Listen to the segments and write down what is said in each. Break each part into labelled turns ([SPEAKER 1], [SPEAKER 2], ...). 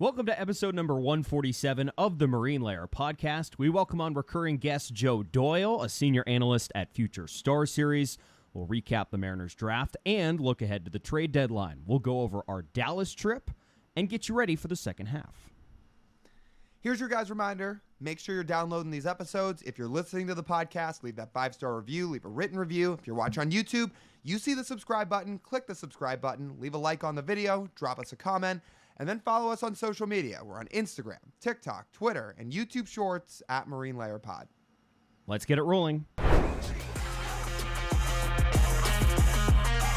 [SPEAKER 1] Welcome to episode number 147 of the Marine Layer podcast. We welcome on recurring guest Joe Doyle, a senior analyst at Future Star Series. We'll recap the Mariners draft and look ahead to the trade deadline. We'll go over our Dallas trip and get you ready for the second half.
[SPEAKER 2] Here's your guys' reminder. Make sure you're downloading these episodes. If you're listening to the podcast, leave that 5-star review, leave a written review. If you're watching on YouTube, you see the subscribe button, click the subscribe button, leave a like on the video, drop us a comment, and then follow us on social media. We're on Instagram, TikTok, Twitter, and YouTube Shorts at Marine Layer Pod.
[SPEAKER 1] Let's get it rolling.
[SPEAKER 3] The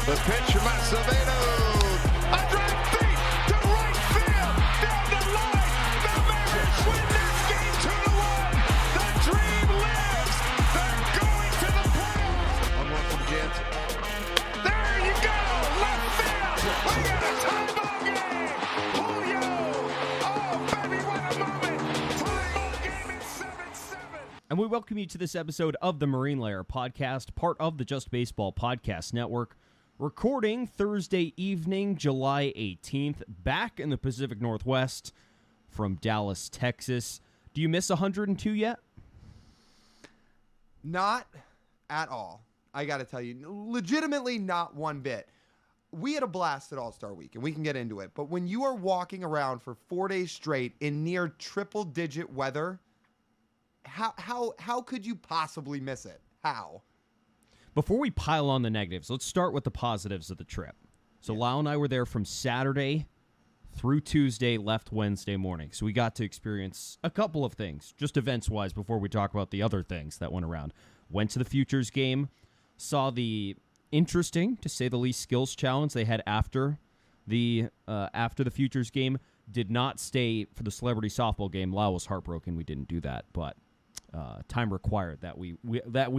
[SPEAKER 3] pitch from Acevedo. A drive deep to right field. Down the line. The Mariners win this game 2-1. The dream lives. They're going to the playoffs. 1-1 from Jansen. There you go. Left field. We got a tie ball game. Julio. Oh, baby, what a moment. Tie ball game is 7-7.
[SPEAKER 1] And we welcome you to this episode of the Marine Layer podcast, part of the Just Baseball Podcast Network. Recording Thursday evening, July 18th, back in the Pacific Northwest from Dallas, Texas. Do you miss 102 yet?
[SPEAKER 2] Not at all. I got to tell you, legitimately not one bit. We had a blast at All-Star Week, and we can get into it. But when you are walking around for 4 days straight in near triple-digit weather, how could you possibly miss it? How?
[SPEAKER 1] Before we pile on the negatives, let's start with the positives of the trip. So Lyle and I were there from Saturday through Tuesday, left Wednesday morning. So we got to experience a couple of things, just events-wise, before we talk about the other things that went around. Went to the Futures game, saw the interesting, to say the least, skills challenge they had after the Futures game. Did not stay for the celebrity softball game. Lyle was heartbroken we didn't do that, but time required that we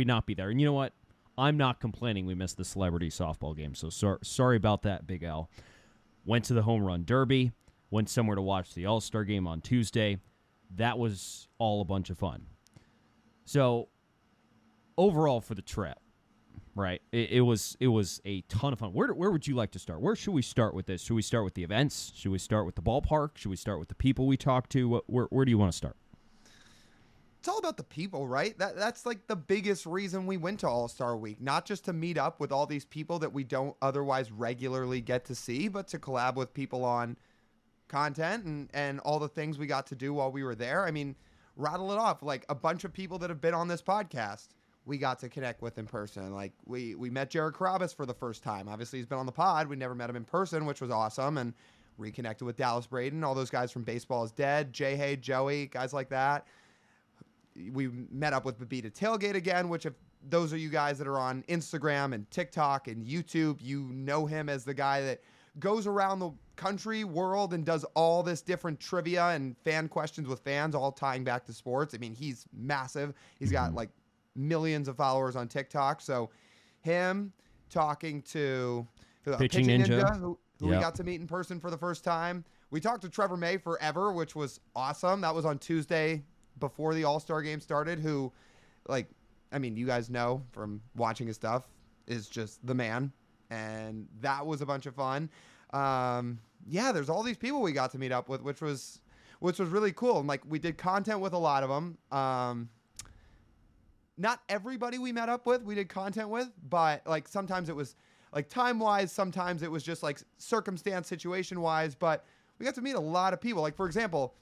[SPEAKER 1] not be there. And you know what? I'm not complaining we missed the celebrity softball game, so sorry about that, Big L. Went to the Home Run Derby, went somewhere to watch the All-Star game on Tuesday. That was all a bunch of fun. So, overall for the trip, right, it was a ton of fun. Where would you like to start? Where should we start with this? Should we start with the events? Should we start with the ballpark? Should we start with the people we talked to? Where do you want to start?
[SPEAKER 2] It's all about the people, right? That's like the biggest reason we went to All-Star Week, not just to meet up with all these people that we don't otherwise regularly get to see, but to collab with people on content and all the things we got to do while we were there. I mean, rattle it off. Like a bunch of people that have been on this podcast, we got to connect with in person. Like we met Jared Carabas for the first time. Obviously, he's been on the pod. We never met him in person, which was awesome. And reconnected with Dallas Braden, all those guys from Baseball is Dead, Jay Hay, Joey, guys like that. We met up with Babita Tailgate again, which if those are you guys that are on Instagram and TikTok and YouTube, you know him as the guy that goes around the country, world, and does all this different trivia and fan questions with fans, all tying back to sports. I mean, he's massive. He's got like millions of followers on TikTok. So him talking to
[SPEAKER 1] Pitching Ninja,
[SPEAKER 2] who we got to meet in person for the first time. We talked to Trevor May forever, which was awesome. That was on Tuesday before the All-Star game started, who, like, I mean, you guys know from watching his stuff, is just the man. And that was a bunch of fun. Yeah, there's all these people we got to meet up with, which was really cool. And, like, we did content with a lot of them. Not everybody we met up with, we did content with, but, like, sometimes it was, like, time-wise, sometimes it was just, like, circumstance, situation-wise, but we got to meet a lot of people. Like, for example,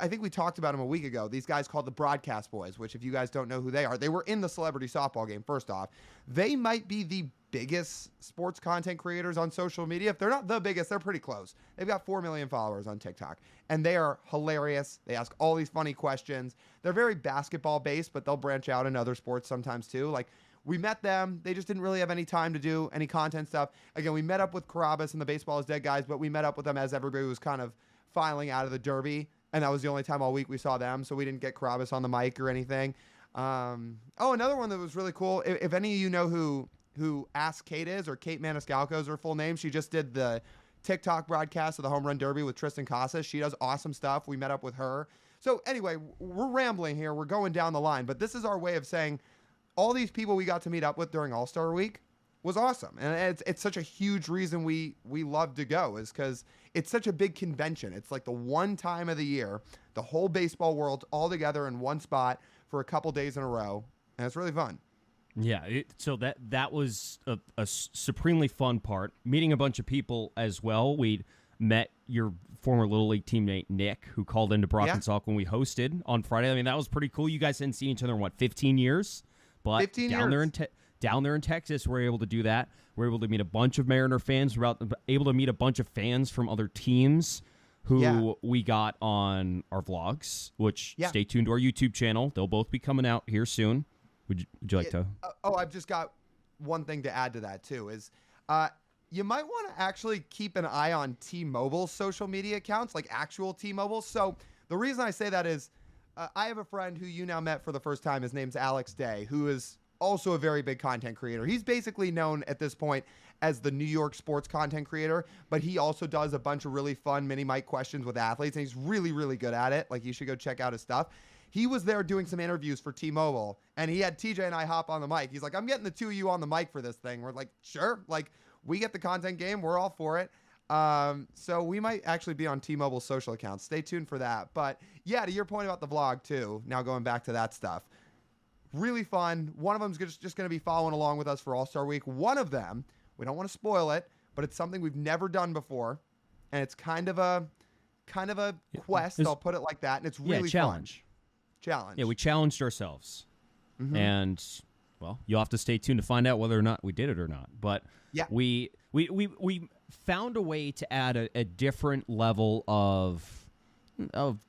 [SPEAKER 2] I think we talked about them a week ago. These guys called the Broadcast Boys, which if you guys don't know who they are, they were in the celebrity softball game, first off. They might be the biggest sports content creators on social media. If they're not the biggest, they're pretty close. They've got 4 million followers on TikTok, and they are hilarious. They ask all these funny questions. They're very basketball-based, but they'll branch out in other sports sometimes too. Like, we met them. They just didn't really have any time to do any content stuff. Again, we met up with Carabas and the Baseball is Dead guys, but we met up with them as everybody was kind of filing out of the Derby. And that was the only time all week we saw them, so we didn't get Carabas on the mic or anything. Another one that was really cool. If any of you know who Ask Kate is, or Kate Maniscalco is her full name, she just did the TikTok broadcast of the Home Run Derby with Tristan Casas. She does awesome stuff. We met up with her. So anyway, we're rambling here. We're going down the line, but this is our way of saying all these people we got to meet up with during All-Star Week was awesome. And it's such a huge reason we love to go, is because it's such a big convention. It's like the one time of the year, the whole baseball world all together in one spot for a couple days in a row. And it's really fun.
[SPEAKER 1] Yeah, so that was a supremely fun part. Meeting a bunch of people as well. We met your former Little League teammate, Nick, who called into Brock and Salk when we hosted on Friday. I mean, that was pretty cool. You guys hadn't seen each other in, 15 years? But
[SPEAKER 2] 15 years.
[SPEAKER 1] Down there in Texas, we're able to do that. We're able to meet a bunch of Mariner fans. We're able to meet a bunch of fans from other teams who we got on our vlogs, which stay tuned to our YouTube channel. They'll both be coming out here soon. Would you like to?
[SPEAKER 2] I've just got one thing to add to that, too, is you might want to actually keep an eye on T-Mobile's social media accounts, like actual T-Mobile. So the reason I say that is I have a friend who you now met for the first time. His name's Alex Day, who is also a very big content creator. He's basically known at this point as the New York sports content creator, but he also does a bunch of really fun mini mic questions with athletes, and he's really, really good at it. Like, you should go check out his stuff. He was there doing some interviews for T-Mobile, and he had TJ and I hop on the mic. He's like, I'm getting the two of you on the mic for this thing. We're like, sure. Like, we get the content game. We're all for it. So we might actually be on T-Mobile's social accounts. Stay tuned for that. But yeah, to your point about the vlog too, now going back to that stuff, really fun. One of them's just going to be following along with us for All-Star Week. One of them, we don't want to spoil it, but it's something we've never done before, and it's kind of a quest. I'll put it like that, and it's really
[SPEAKER 1] challenge.
[SPEAKER 2] Challenge.
[SPEAKER 1] Yeah, we challenged ourselves, and well, you'll have to stay tuned to find out whether or not we did it or not. But we found a way to add a different level of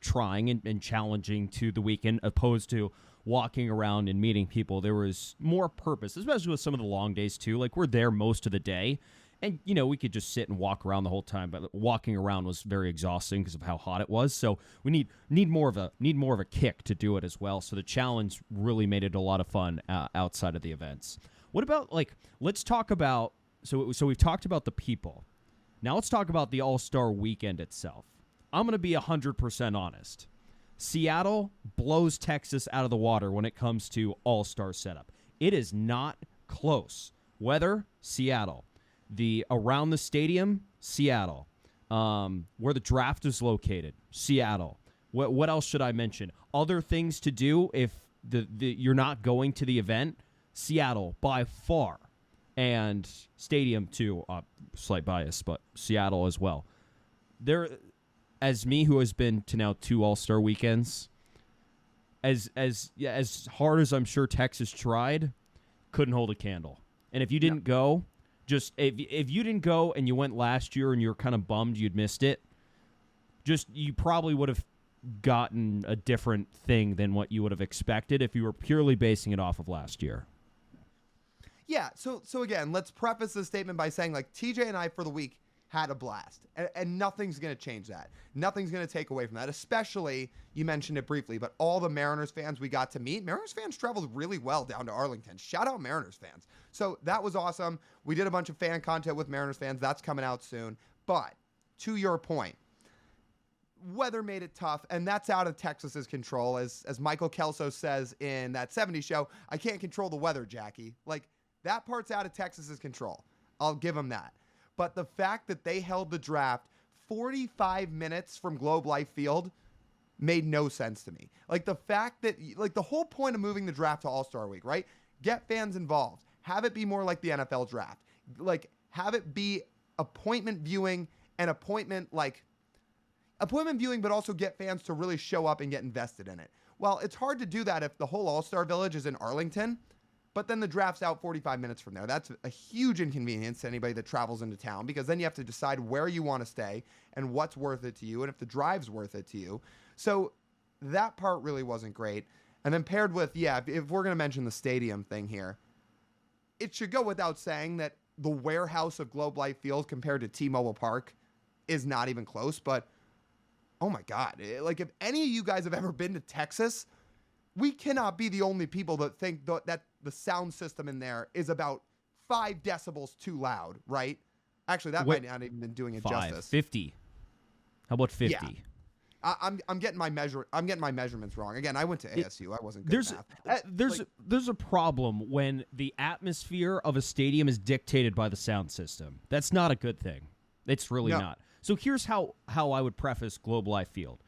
[SPEAKER 1] trying and challenging to the weekend, opposed to walking around and meeting people. There was more purpose, especially with some of the long days too. Like, we're there most of the day, and we could just sit and walk around the whole time, but walking around was very exhausting because of how hot it was. So we need more of a kick to do it as well. So the challenge really made it a lot of fun outside of the events. What about, let's talk about, so we've talked about the people. Now let's talk about the All-Star Weekend itself. I'm going to be 100% honest. Seattle blows Texas out of the water when it comes to All-Star setup. It is not close. Weather, Seattle. Around the stadium, Seattle. Where the draft is located, Seattle. What else should I mention? Other things to do if you're not going to the event, Seattle by far. And stadium too, slight bias, but Seattle as well. As me, who has been to now 2 All-Star weekends, as hard as I'm sure Texas tried, couldn't hold a candle. And if you didn't go, if you didn't go and you went last year and you're kind of bummed you'd missed it, you probably would have gotten a different thing than what you would have expected if you were purely basing it off of last year.
[SPEAKER 2] Yeah, so again, let's preface this statement by saying, TJ and I for the week had a blast, and nothing's going to change that. Nothing's going to take away from that, especially, you mentioned it briefly, but all the Mariners fans we got to meet. Mariners fans traveled really well down to Arlington. Shout out Mariners fans. So that was awesome. We did a bunch of fan content with Mariners fans. That's coming out soon. But to your point, weather made it tough, and that's out of Texas's control. As Michael Kelso says in that 70s show, I can't control the weather, Jackie. That part's out of Texas's control. I'll give them that. But the fact that they held the draft 45 minutes from Globe Life Field made no sense to me. The fact that, the whole point of moving the draft to All-Star Week, right? Get fans involved. Have it be more like the NFL draft. Have it be appointment viewing, but also get fans to really show up and get invested in it. Well, it's hard to do that if the whole All-Star Village is in Arlington, but then the draft's out 45 minutes from there. That's a huge inconvenience to anybody that travels into town, because then you have to decide where you want to stay and what's worth it to you and if the drive's worth it to you. So that part really wasn't great. And then paired with, if we're going to mention the stadium thing here, it should go without saying that the warehouse of Globe Life Field compared to T-Mobile Park is not even close. But, oh my God, if any of you guys have ever been to Texas, we cannot be the only people that think that the sound system in there is about 5 decibels too loud, right? Actually, that might not even been doing it justice.
[SPEAKER 1] 50. How about 50?
[SPEAKER 2] I'm getting my measurements wrong. Again, I went to ASU. I wasn't good at math.
[SPEAKER 1] There's a problem when the atmosphere of a stadium is dictated by the sound system. That's not a good thing. It's really not. So here's how I would preface Globe Life Field.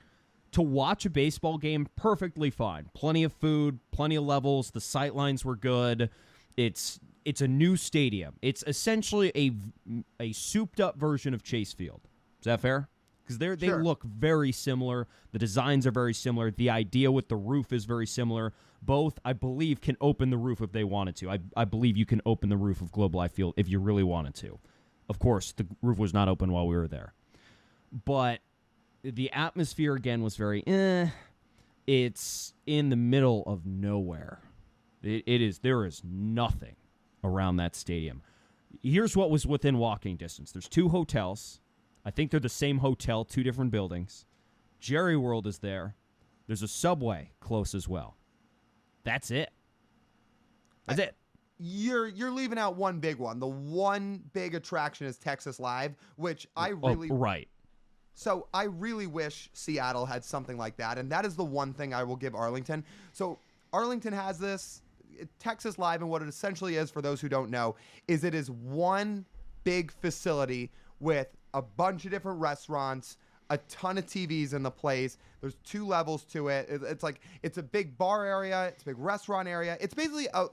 [SPEAKER 1] To watch a baseball game, perfectly fine. Plenty of food, plenty of levels. The sight lines were good. It's a new stadium. It's essentially a souped-up version of Chase Field. Is that fair? Because they look very similar. The designs are very similar. The idea with the roof is very similar. Both, I believe, can open the roof if they wanted to. I believe you can open the roof of Globe Life Field if you really wanted to. Of course, the roof was not open while we were there. But the atmosphere, again, was very It's in the middle of nowhere. There is nothing around that stadium. Here's what was within walking distance. There's 2 hotels. I think they're the same hotel, 2 different buildings. Jerry World is there. There's a Subway close as well. That's it. That's it.
[SPEAKER 2] You're leaving out one big one. The one big attraction is Texas Live, which I really
[SPEAKER 1] right.
[SPEAKER 2] So I really wish Seattle had something like that, and that is the one thing I will give Arlington. So Arlington has this. Texas Live, and what it essentially is, for those who don't know, is it is one big facility with a bunch of different restaurants, a ton of TVs in the place. There's 2 levels to it. It's a big bar area. It's a big restaurant area. It's basically a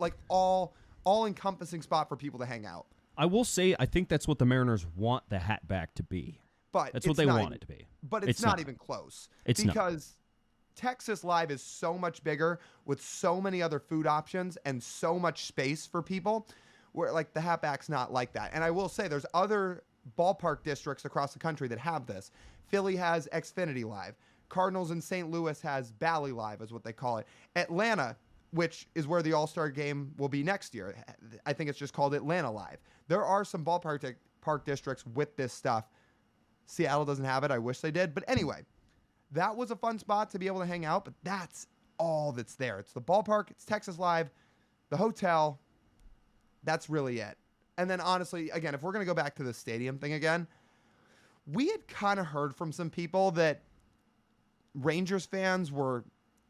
[SPEAKER 2] all-encompassing spot for people to hang out.
[SPEAKER 1] I will say, I think that's what the Mariners want the Hatback to be.
[SPEAKER 2] But
[SPEAKER 1] that's what they want it to be.
[SPEAKER 2] But it's not even close.
[SPEAKER 1] It's
[SPEAKER 2] because Texas Live is so much bigger with so many other food options and so much space for people, where like the Hatback's not like that. And I will say there's other ballpark districts across the country that have this. Philly has Xfinity Live. Cardinals in St. Louis has Bally Live, is what they call it. Atlanta, which is where the All-Star game will be next year, I think it's just called Atlanta Live. There are some ballpark park districts with this stuff. Seattle doesn't have it. I wish they did. But anyway, that was a fun spot to be able to hang out, but that's all that's there. It's the ballpark, it's Texas Live, the hotel. That's really it. And then honestly, again, if we're going to go back to the stadium thing again, we had kind of heard from some people that Rangers fans were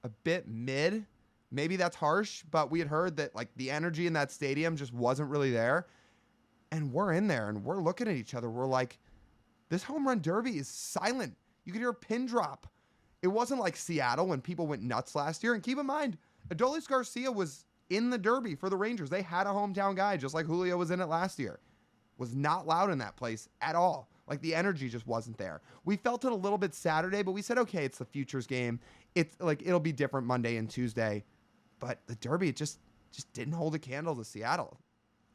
[SPEAKER 2] a bit mid. Maybe that's harsh, but we had heard that like the energy in that stadium just wasn't really there. And we're in there and we're looking at each other. We're like, this home run derby is silent. You could hear a pin drop. It wasn't like Seattle when people went nuts last year. And keep in mind, Adolis Garcia was in the derby for the Rangers. They had a hometown guy, just like Julio was in it last year. Was not loud in that place at all. Like the energy just wasn't there. We felt it a little bit Saturday, but we said, okay, it's the Futures game. It's like it'll be different Monday and Tuesday. But the derby, it just didn't hold a candle to Seattle.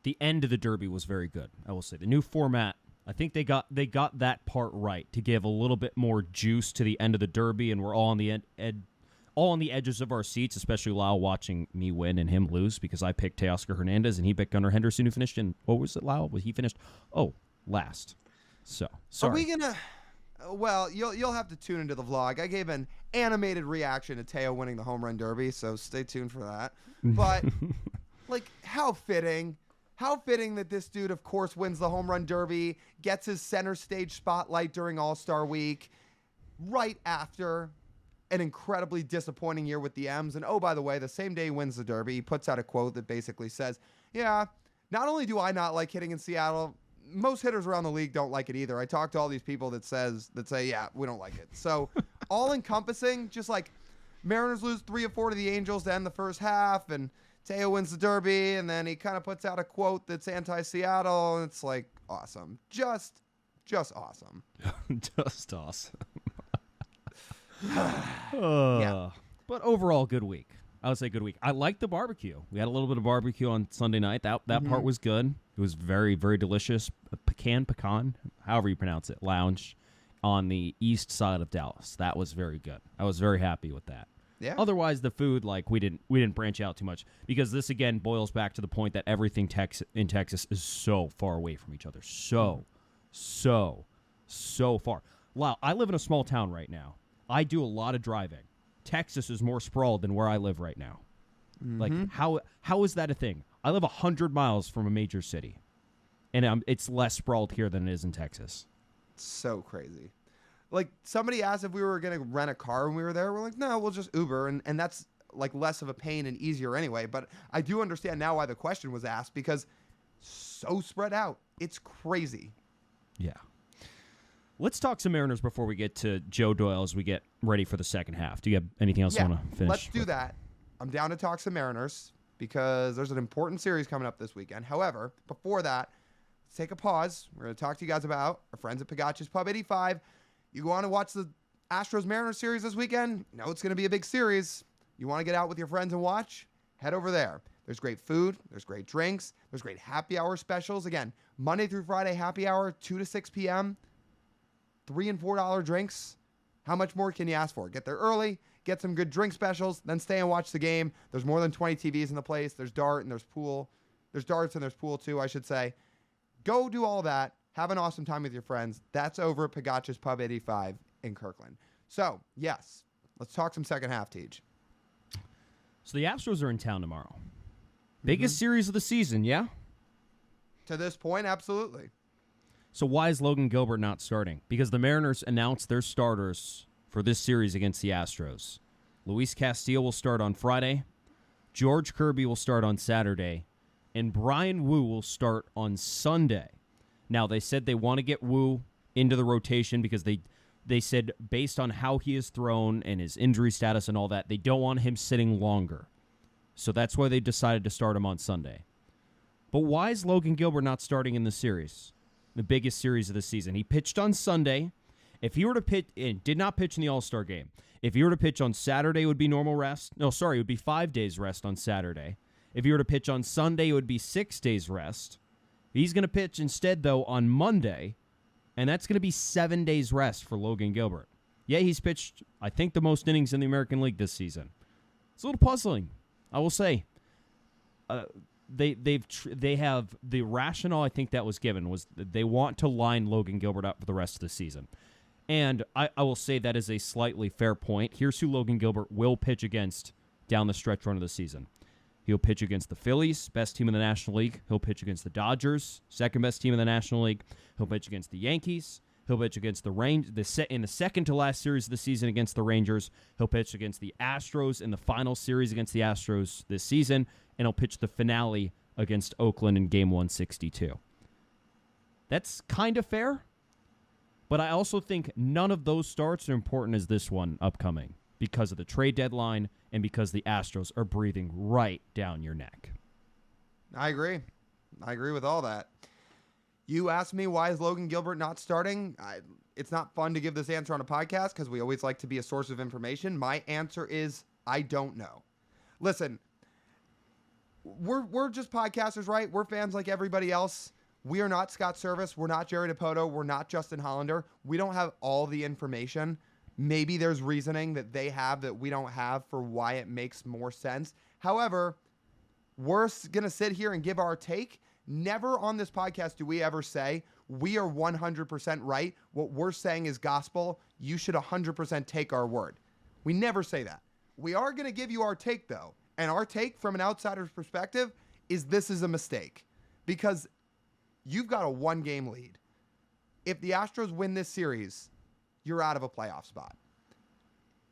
[SPEAKER 1] The end of the derby was very good, I will say. The new format, I think they got that part right to give a little bit more juice to the end of the derby, and we're all on the all on the edges of our seats, especially Lyle watching me win and him lose because I picked Teoscar Hernandez and he picked Gunnar Henderson, who finished in, what was it, Lyle? He finished last. So sorry.
[SPEAKER 2] Are we gonna? Well, you'll have to tune into the vlog. I gave an animated reaction to Teo winning the home run derby, so stay tuned for that. But like, how fitting. How fitting that this dude, of course, wins the home run derby, gets his center stage spotlight during All-Star Week, right after an incredibly disappointing year with the M's. And oh, by the way, the same day he wins the derby, he puts out a quote that basically says, yeah, not only do I not like hitting in Seattle, most hitters around the league don't like it either. I talked to all these people that say, yeah, we don't like it. So all encompassing, just like Mariners lose 3 of 4 to the Angels to end the first half, and Teo wins the derby, and then he kind of puts out a quote that's anti-Seattle, and it's like awesome. Just awesome.
[SPEAKER 1] Just awesome. Yeah. But overall, good week. I would say good week. I liked the barbecue. We had a little bit of barbecue on Sunday night. That part was good. It was very, very delicious. Pecan, however you pronounce it, lounge on the east side of Dallas. That was very good. I was very happy with that.
[SPEAKER 2] Yeah.
[SPEAKER 1] Otherwise, the food, like, we didn't branch out too much because this again boils back to the point that everything in Texas is so far away from each other, so far. Wow, I live in a small town right now. I do a lot of driving. Texas is more sprawled than where I live right now. Like, how is that a thing? I live 100 miles from a major city, and it's less sprawled here than it is in Texas.
[SPEAKER 2] So crazy. like somebody asked if we were going to rent a car when we were there. We're like, no, we'll just Uber. And that's like less of a pain and easier anyway. But I do understand now why the question was asked, because so spread out. It's crazy.
[SPEAKER 1] Yeah. Let's talk some Mariners before we get to Joe Doyle as we get ready for the second half. Do you have anything else you want to finish?
[SPEAKER 2] Let's do that. I'm down to talk some Mariners because there's an important series coming up this weekend. However, before that, let's take a pause. We're going to talk to you guys about our friends at Pagacci's Pub 85. You go on to watch the Astros Mariners series this weekend. You know it's going to be a big series. You want to get out with your friends and watch? Head over there. There's great food. There's great drinks. There's great happy hour specials. Again, Monday through Friday happy hour, 2 to 6 p.m., $3 and $4 drinks. How much more can you ask for? Get there early, get some good drink specials, then stay and watch the game. There's more than 20 TVs in the place. There's dart and there's pool. There's darts and there's pool too, I should say. Go do all that. Have an awesome time with your friends. That's over at Pagacci's Pub 85 in Kirkland. So, yes, let's talk some second half, Tej.
[SPEAKER 1] So the Astros are in town tomorrow. Biggest series of the season, yeah?
[SPEAKER 2] To this point, absolutely.
[SPEAKER 1] So why is Logan Gilbert not starting? Because the Mariners announced their starters for this series against the Astros. Luis Castillo will start on Friday. George Kirby will start on Saturday. And Brian Wu will start on Sunday. Now, they said they want to get Wu into the rotation because they said based on how he is thrown and his injury status and all that, they don't want him sitting longer. So that's why they decided to start him on Sunday. But why is Logan Gilbert not starting in the series? The biggest series of the season. He pitched on Sunday. If he were to pitch, did not pitch in the All-Star game. If he were to pitch on Saturday, it would be normal rest. No, sorry, it would be 5 days rest on Saturday. If he were to pitch on Sunday, it would be 6 days rest. He's going to pitch instead, though, on Monday, and that's going to be 7 days rest for Logan Gilbert. Yeah, he's pitched, I think, the most innings in the American League this season. It's a little puzzling, I will say. They have the rationale I think that was given was that they want to line Logan Gilbert up for the rest of the season. And I will say that is a slightly fair point. Here's who Logan Gilbert will pitch against down the stretch run of the season. He'll pitch against the Phillies, best team in the National League. He'll pitch against the Dodgers, second best team in the National League. He'll pitch against the Yankees. He'll pitch against the Rangers in the second to last series of the season against the Rangers. He'll pitch against the Astros in the final series against the Astros this season, and he'll pitch the finale against Oakland in Game 162. That's kind of fair, but I also think none of those starts are important as this one upcoming because of the trade deadline and because the Astros are breathing right down your neck.
[SPEAKER 2] I agree. I agree with all that. You asked me why is Logan Gilbert not starting? It's not fun to give this answer on a podcast because we always like to be a source of information. My answer is I don't know. Listen, we're just podcasters, right? We're fans like everybody else. We are not Scott Service. We're not Jerry DiPoto. We're not Justin Hollander. We don't have all the information. Maybe there's reasoning that they have that we don't have for why it makes more sense. However, we're going to sit here and give our take. Never on this podcast do we ever say we are 100% right. What we're saying is gospel. You should 100% take our word. We never say that. We are going to give you our take, though. And our take from an outsider's perspective is this is a mistake because you've got a 1-game lead. If the Astros win this series, you're out of a playoff spot.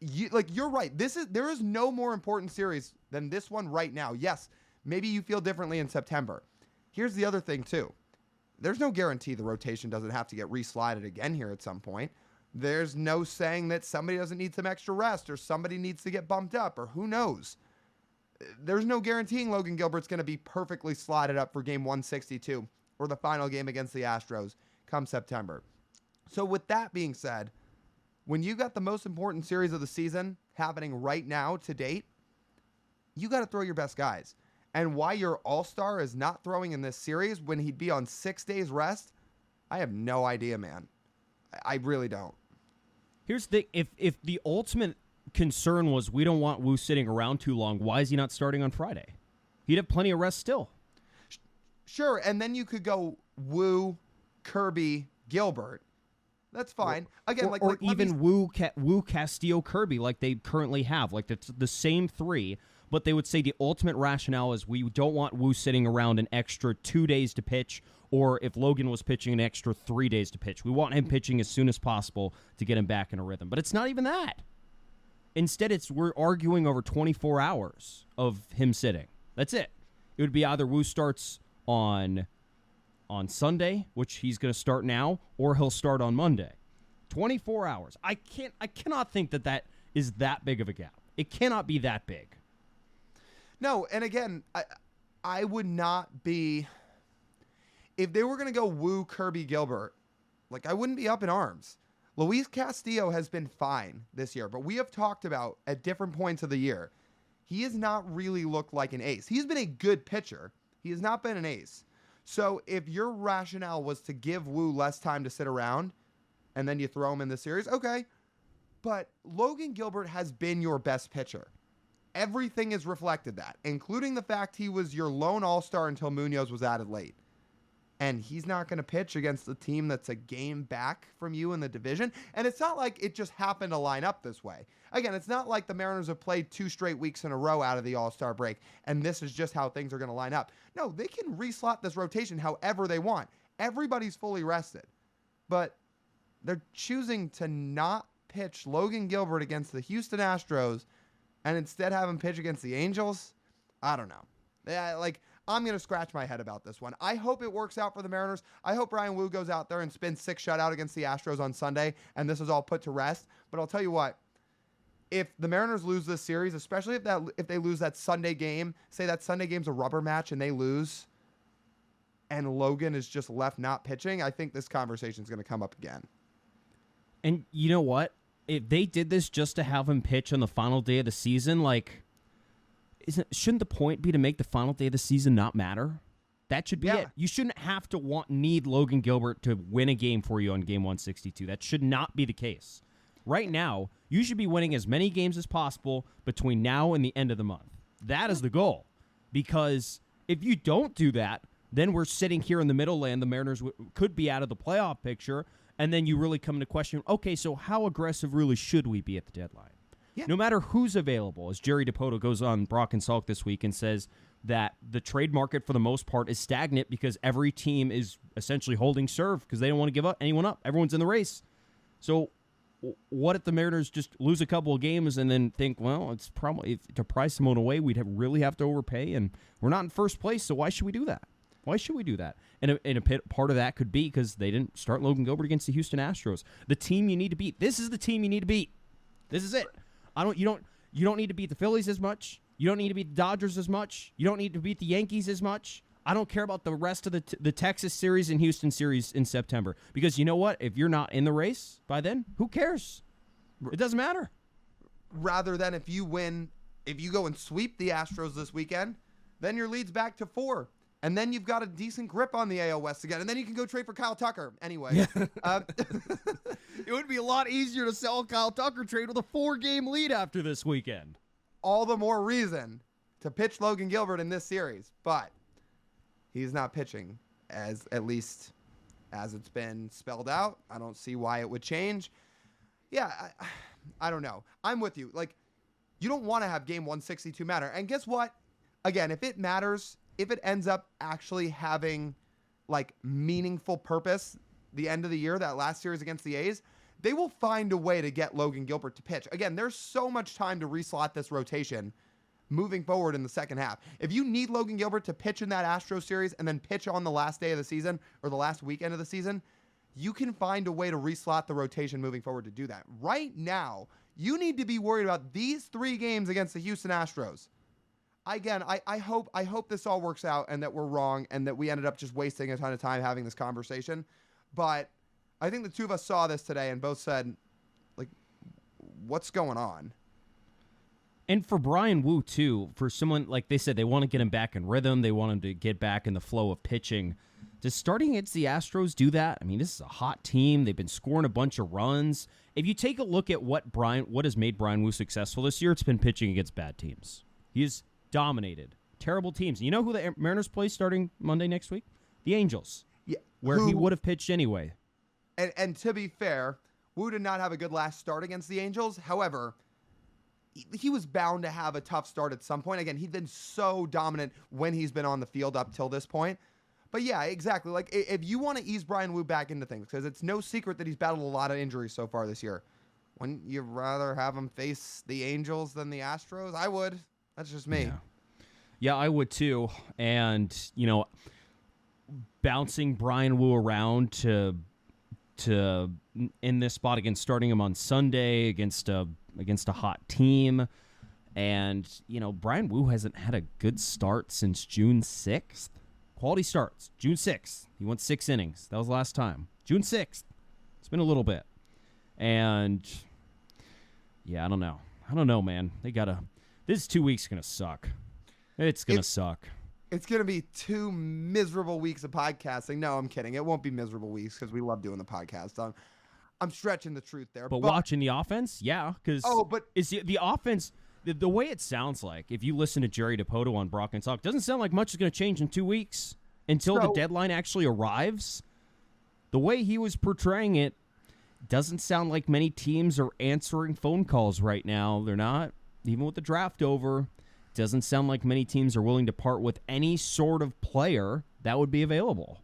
[SPEAKER 2] You're right. There is no more important series than this one right now. Yes, maybe you feel differently in September. Here's the other thing, too. There's no guarantee the rotation doesn't have to get reslided again here at some point. There's no saying that somebody doesn't need some extra rest or somebody needs to get bumped up or who knows. There's no guaranteeing Logan Gilbert's going to be perfectly slotted up for Game 162 or the final game against the Astros come September. So with that being said, when you got the most important series of the season happening right now to date, you got to throw your best guys. And why your all-star is not throwing in this series when he'd be on 6 days rest, I have no idea, man. I really don't.
[SPEAKER 1] Here's the if the ultimate concern was we don't want Wu sitting around too long, why is he not starting on Friday? He'd have plenty of rest still.
[SPEAKER 2] Sure, and then you could go Wu, Kirby, Gilbert. That's fine. Again,
[SPEAKER 1] or even Wu, Castillo, Kirby, like they currently have, like the same three. But they would say the ultimate rationale is we don't want Wu sitting around an extra 2 days to pitch or if Logan was pitching an extra 3 days to pitch. We want him pitching as soon as possible to get him back in a rhythm. But it's not even that. Instead, we're arguing over 24 hours of him sitting. That's it. It would be either Wu starts on Sunday, which he's going to start now, or he'll start on Monday. 24 hours. I cannot think that is that big of a gap. It cannot be that big.
[SPEAKER 2] No, and again, I would not be, if they were going to go Wu, Kirby, Gilbert, like I wouldn't be up in arms. Luis Castillo has been fine this year, but we have talked about at different points of the year, he has not really looked like an ace. He's been a good pitcher. He has not been an ace. So if your rationale was to give Wu less time to sit around and then you throw him in the series, okay. But Logan Gilbert has been your best pitcher. Everything has reflected that, including the fact he was your lone all-star until Munoz was added late. And he's not going to pitch against a team that's a game back from you in the division. And it's not like it just happened to line up this way. Again, it's not like the Mariners have played 2 straight weeks in a row out of the All-Star break, and this is just how things are going to line up. No, they can reslot this rotation however they want. Everybody's fully rested. But they're choosing to not pitch Logan Gilbert against the Houston Astros and instead have him pitch against the Angels. I don't know. I'm going to scratch my head about this one. I hope it works out for the Mariners. I hope Bryan Woo goes out there and spins 6 shutout against the Astros on Sunday, and this is all put to rest. But I'll tell you what, if the Mariners lose this series, especially if they lose that Sunday game, say that Sunday game's a rubber match and they lose, and Logan is just left not pitching, I think this conversation is going to come up again.
[SPEAKER 1] And you know what? If they did this just to have him pitch on the final day of the season, shouldn't the point be to make the final day of the season not matter? That should be it. You shouldn't have to need Logan Gilbert to win a game for you on game 162. That should not be the case. Right now, you should be winning as many games as possible between now and the end of the month. That is the goal. Because if you don't do that, then we're sitting here in the middle land. The Mariners could be out of the playoff picture, and then you really come into question, okay, so how aggressive really should we be at the deadline? Yeah. No matter who's available, as Jerry DiPoto goes on Brock and Salk this week and says that the trade market for the most part is stagnant because every team is essentially holding serve because they don't want to give anyone up. Everyone's in the race. So what if the Mariners just lose a couple of games and then think, well, it's probably to price someone away, we'd really have to overpay, and we're not in first place, so why should we do that? Why should we do that? And part of that could be because they didn't start Logan Gilbert against the Houston Astros. The team you need to beat. This is the team you need to beat. This is it. You don't need to beat the Phillies as much. You don't need to beat the Dodgers as much. You don't need to beat the Yankees as much. I don't care about the rest of the Texas series and Houston series in September. Because you know what? If you're not in the race by then, who cares? It doesn't matter.
[SPEAKER 2] Rather than if you go and sweep the Astros this weekend, then your lead's back to 4. And then you've got a decent grip on the AL West again. And then you can go trade for Kyle Tucker. Anyway.
[SPEAKER 1] It would be a lot easier to sell a Kyle Tucker trade with a 4-game lead after this weekend.
[SPEAKER 2] All the more reason to pitch Logan Gilbert in this series. But he's not pitching, at least as it's been spelled out. I don't see why it would change. Yeah, I don't know. I'm with you. You don't want to have game 162 matter. And guess what? Again, if it matters, if it ends up actually having meaningful purpose the end of the year, that last series against the A's, they will find a way to get Logan Gilbert to pitch. Again, there's so much time to reslot this rotation moving forward in the second half. If you need Logan Gilbert to pitch in that Astros series and then pitch on the last day of the season or the last weekend of the season, you can find a way to reslot the rotation moving forward to do that. Right now, you need to be worried about these 3 games against the Houston Astros. Again, I hope this all works out and that we're wrong and that we ended up just wasting a ton of time having this conversation. But I think the two of us saw this today and both said, what's going on?
[SPEAKER 1] And for Bryan Woo, too, for someone, like they said, they want to get him back in rhythm. They want him to get back in the flow of pitching. Does starting against the Astros do that? I mean, this is a hot team. They've been scoring a bunch of runs. If you take a look at what has made Bryan Woo successful this year, it's been pitching against bad teams. He has dominated terrible teams. You know who the Mariners play starting Monday next week? The Angels.
[SPEAKER 2] Yeah,
[SPEAKER 1] where he would have pitched anyway.
[SPEAKER 2] And to be fair, Woo did not have a good last start against the Angels. However, he was bound to have a tough start at some point. Again, he's been so dominant when he's been on the field up till this point. But yeah, exactly. Like if you want to ease Brian Wu back into things, because it's no secret that he's battled a lot of injuries so far this year. Wouldn't you rather have him face the Angels than the Astros? I would. That's just me.
[SPEAKER 1] Yeah, I would too. And, bouncing Brian Wu around to in this spot against starting him on Sunday against a hot team. And, Brian Wu hasn't had a good start since June 6th. Quality starts. June 6th. He went 6 innings. That was the last time. June 6th. It's been a little bit. And, yeah, I don't know. I don't know, man. This 2 weeks going to suck. It's going to suck.
[SPEAKER 2] It's going to be 2 miserable weeks of podcasting. No, I'm kidding. It won't be miserable weeks because we love doing the podcast. I'm stretching the truth there.
[SPEAKER 1] But watching the offense, yeah. Because is the offense, the way it sounds like, if you listen to Jerry DiPoto on Brock and Talk, doesn't sound like much is going to change in 2 weeks until the deadline actually arrives. The way he was portraying it doesn't sound like many teams are answering phone calls right now. They're not. Even with the draft over, doesn't sound like many teams are willing to part with any sort of player that would be available.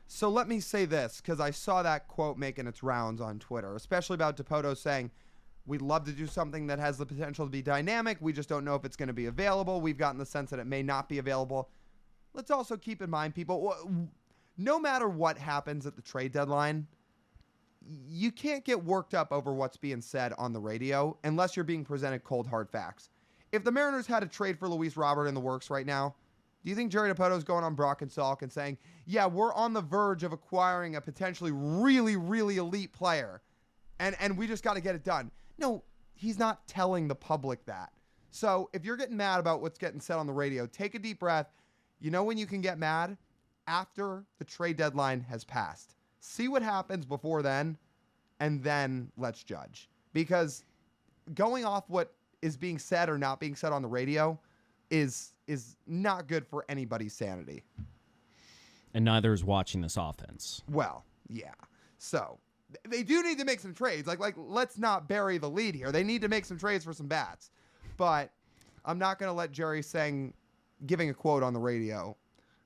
[SPEAKER 2] So let me say this, because I saw that quote making its rounds on Twitter, especially about DiPoto saying, we'd love to do something that has the potential to be dynamic. We just don't know if it's going to be available. We've gotten the sense that it may not be available. Let's also keep in mind, people, no matter what happens at the trade deadline, you can't get worked up over what's being said on the radio unless you're being presented cold, hard facts. If the Mariners had a trade for Luis Robert in the works right now, do you think Jerry DiPoto's going on Brock and Salk and saying, yeah, we're on the verge of acquiring a potentially really, really elite player, and we just got to get it done? No, he's not telling the public that. So if you're getting mad about what's getting said on the radio, take a deep breath. You know when you can get mad? After the trade deadline has passed. See what happens before then, and then let's judge. Because going off what is being said or not being said on the radio is not good for anybody's sanity.
[SPEAKER 1] And neither is watching this offense.
[SPEAKER 2] Well, yeah. So they do need to make some trades. Like let's not bury the lead here. They need to make some trades for some bats. But I'm not going to let Jerry giving a quote on the radio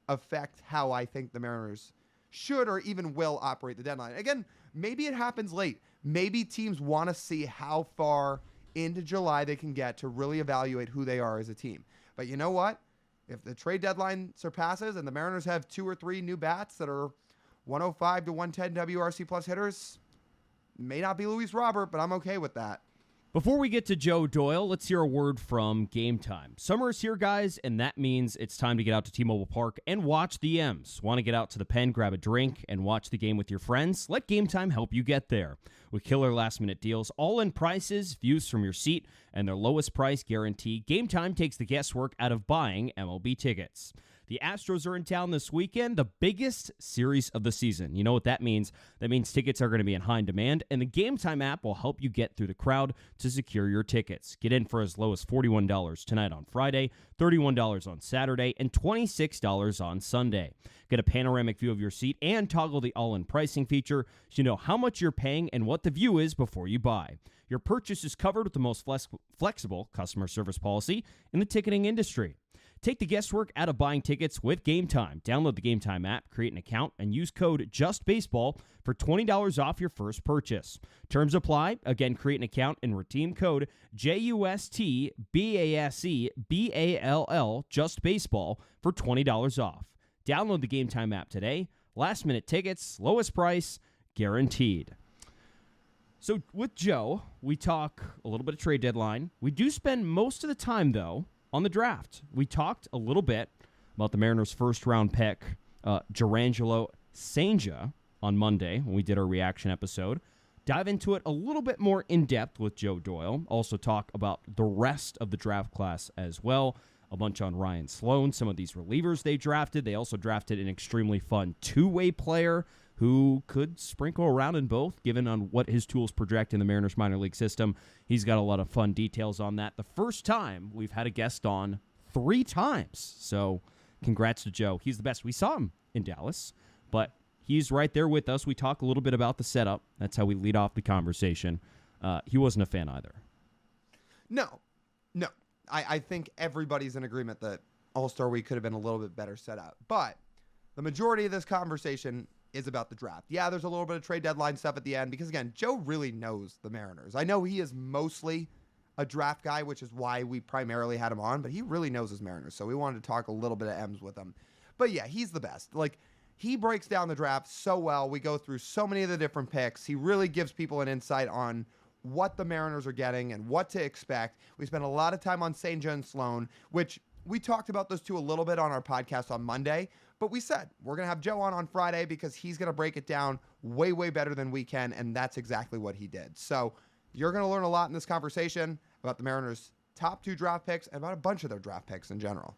[SPEAKER 2] affect how I think the Mariners should or even will operate the deadline. Again, maybe it happens late. Maybe teams want to see how far into July they can get to really evaluate who they are as a team. But you know what? If the trade deadline surpasses and the Mariners have 2 or 3 new bats that are 105 to 110 WRC plus hitters, may not be Luis Robert, but I'm okay with that.
[SPEAKER 1] Before we get to Joe Doyle, let's hear a word from Game Time. Summer is here, guys, and that means it's time to get out to T-Mobile Park and watch the M's. Want to get out to the Pen, grab a drink, and watch the game with your friends? Let Game Time help you get there. With killer last-minute deals, all-in prices, views from your seat, and their lowest price guarantee, Game Time takes the guesswork out of buying MLB tickets. The Astros are in town this weekend, the biggest series of the season. You know what that means? That means tickets are going to be in high demand, and the Game Time app will help you get through the crowd to secure your tickets. Get in for as low as $41 tonight on Friday, $31 on Saturday, and $26 on Sunday. Get a panoramic view of your seat and toggle the all-in pricing feature so you know how much you're paying and what the view is before you buy. Your purchase is covered with the most flexible customer service policy in the ticketing industry. Take the guesswork out of buying tickets with Game Time. Download the Game Time app, create an account, and use code JUSTBASEBALL for $20 off your first purchase. Terms apply. Again, create an account and redeem code JUSTBASEBALL, JUSTBASEBALL, for $20 off. Download the Game Time app today. Last minute tickets, lowest price, guaranteed. So with Joe, we talk a little bit of trade deadline. We do spend most of the time, though, on the draft. We talked a little bit about the Mariners' first-round pick, Jarangelo Cijntje, on Monday when we did our reaction episode. Dive into it a little bit more in-depth with Joe Doyle. Also talk about the rest of the draft class as well. A bunch on Ryan Sloan, some of these relievers they drafted. They also drafted an extremely fun two-way player who could sprinkle around in both, given on what his tools project in the Mariners minor league system. He's got a lot of fun details on that. The first time we've had a guest on 3 times. So congrats to Joe. He's the best. We saw him in Dallas, but he's right there with us. We talk a little bit about the setup. That's how we lead off the conversation. He wasn't a fan either.
[SPEAKER 2] No. I think everybody's in agreement that All-Star Week could have been a little bit better set up. But The majority of this conversation is about the draft. Yeah, there's a little bit of trade deadline stuff at the end because, again, Joe really knows the Mariners. I know he is mostly a draft guy, which is why we primarily had him on, but he really knows his Mariners, so we wanted to talk a little bit of M's with him. But yeah, he's the best. Like, he breaks down the draft so well. We go through so many of the different picks. He really gives people an insight on what the Mariners are getting and what to expect. We spent a lot of time on St. John Sloan, which we talked about those two a little bit on our podcast on Monday, but we said we're going to have Joe on Friday because he's going to break it down way, way better than we can, and that's exactly what he did. So you're going to learn a lot in this conversation about the Mariners' top 2 draft picks and about a bunch of their draft picks in general.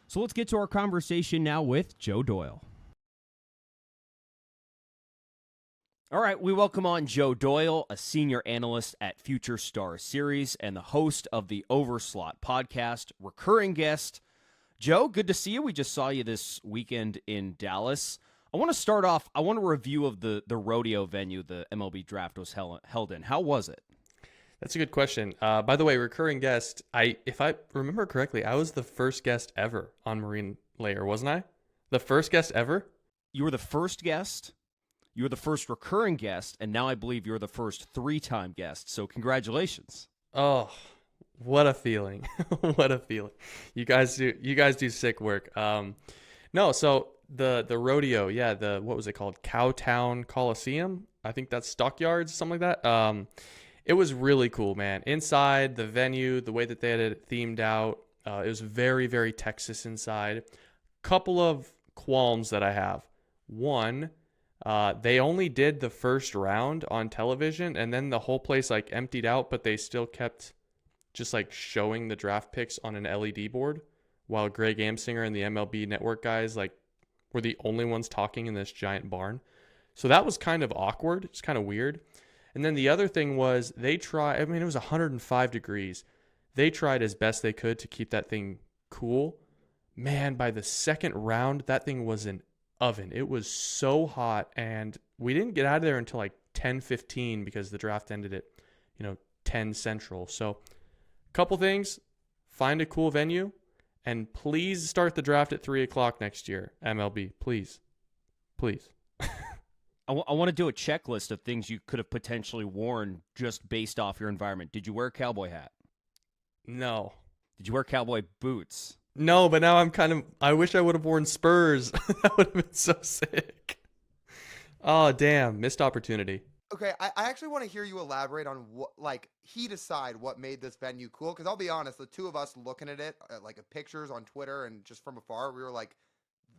[SPEAKER 1] So let's get to our conversation now with Joe Doyle. All right, we welcome on Joe Doyle, a senior analyst at Future Star Series and the host of the Overslot podcast, recurring guest. Joe, good to see you. We just saw you this weekend in Dallas. I want to start off, I want a review of the rodeo venue the MLB draft was held in. How was it?
[SPEAKER 4] That's a good question. By the way, recurring guest, if I remember correctly, I was the first guest ever on Marine Layer, wasn't I? The first guest ever?
[SPEAKER 1] You were the first guest. You were the first recurring guest, and now I believe you're the first 3-time guest. So congratulations.
[SPEAKER 4] Oh, what a feeling. What a feeling. You guys do sick work. No, so the rodeo, yeah, what was it called? Cowtown Coliseum? I think that's Stockyards, something like that. It was really cool, man. Inside, the venue, the way that they had it themed out, it was very, very Texas inside. Couple of qualms that I have. One, they only did the first round on television, and then the whole place like emptied out, but they still kept just like showing the draft picks on an LED board, while Greg Amsinger and the MLB Network guys like were the only ones talking in this giant barn. So that was kind of awkward. It's kind of weird. And then the other thing was it was 105 degrees. They tried as best they could to keep that thing cool. Man, by the second round, that thing was an oven. It was so hot, and we didn't get out of there until like 10:15 because the draft ended at 10 Central. So a couple things: find a cool venue, and please start the draft at 3:00 next year. MLB, please.
[SPEAKER 1] I want to do a checklist of things you could have potentially worn just based off your environment. Did you wear a cowboy hat?
[SPEAKER 4] No.
[SPEAKER 1] Did you wear cowboy boots?
[SPEAKER 4] No, but now I wish I would have worn Spurs. That would have been so sick. Oh, damn. Missed opportunity.
[SPEAKER 2] Okay, I actually want to hear you elaborate on what, like, he decide what made this venue cool. Because I'll be honest, the two of us looking at it, like pictures on Twitter and just from afar, we were like,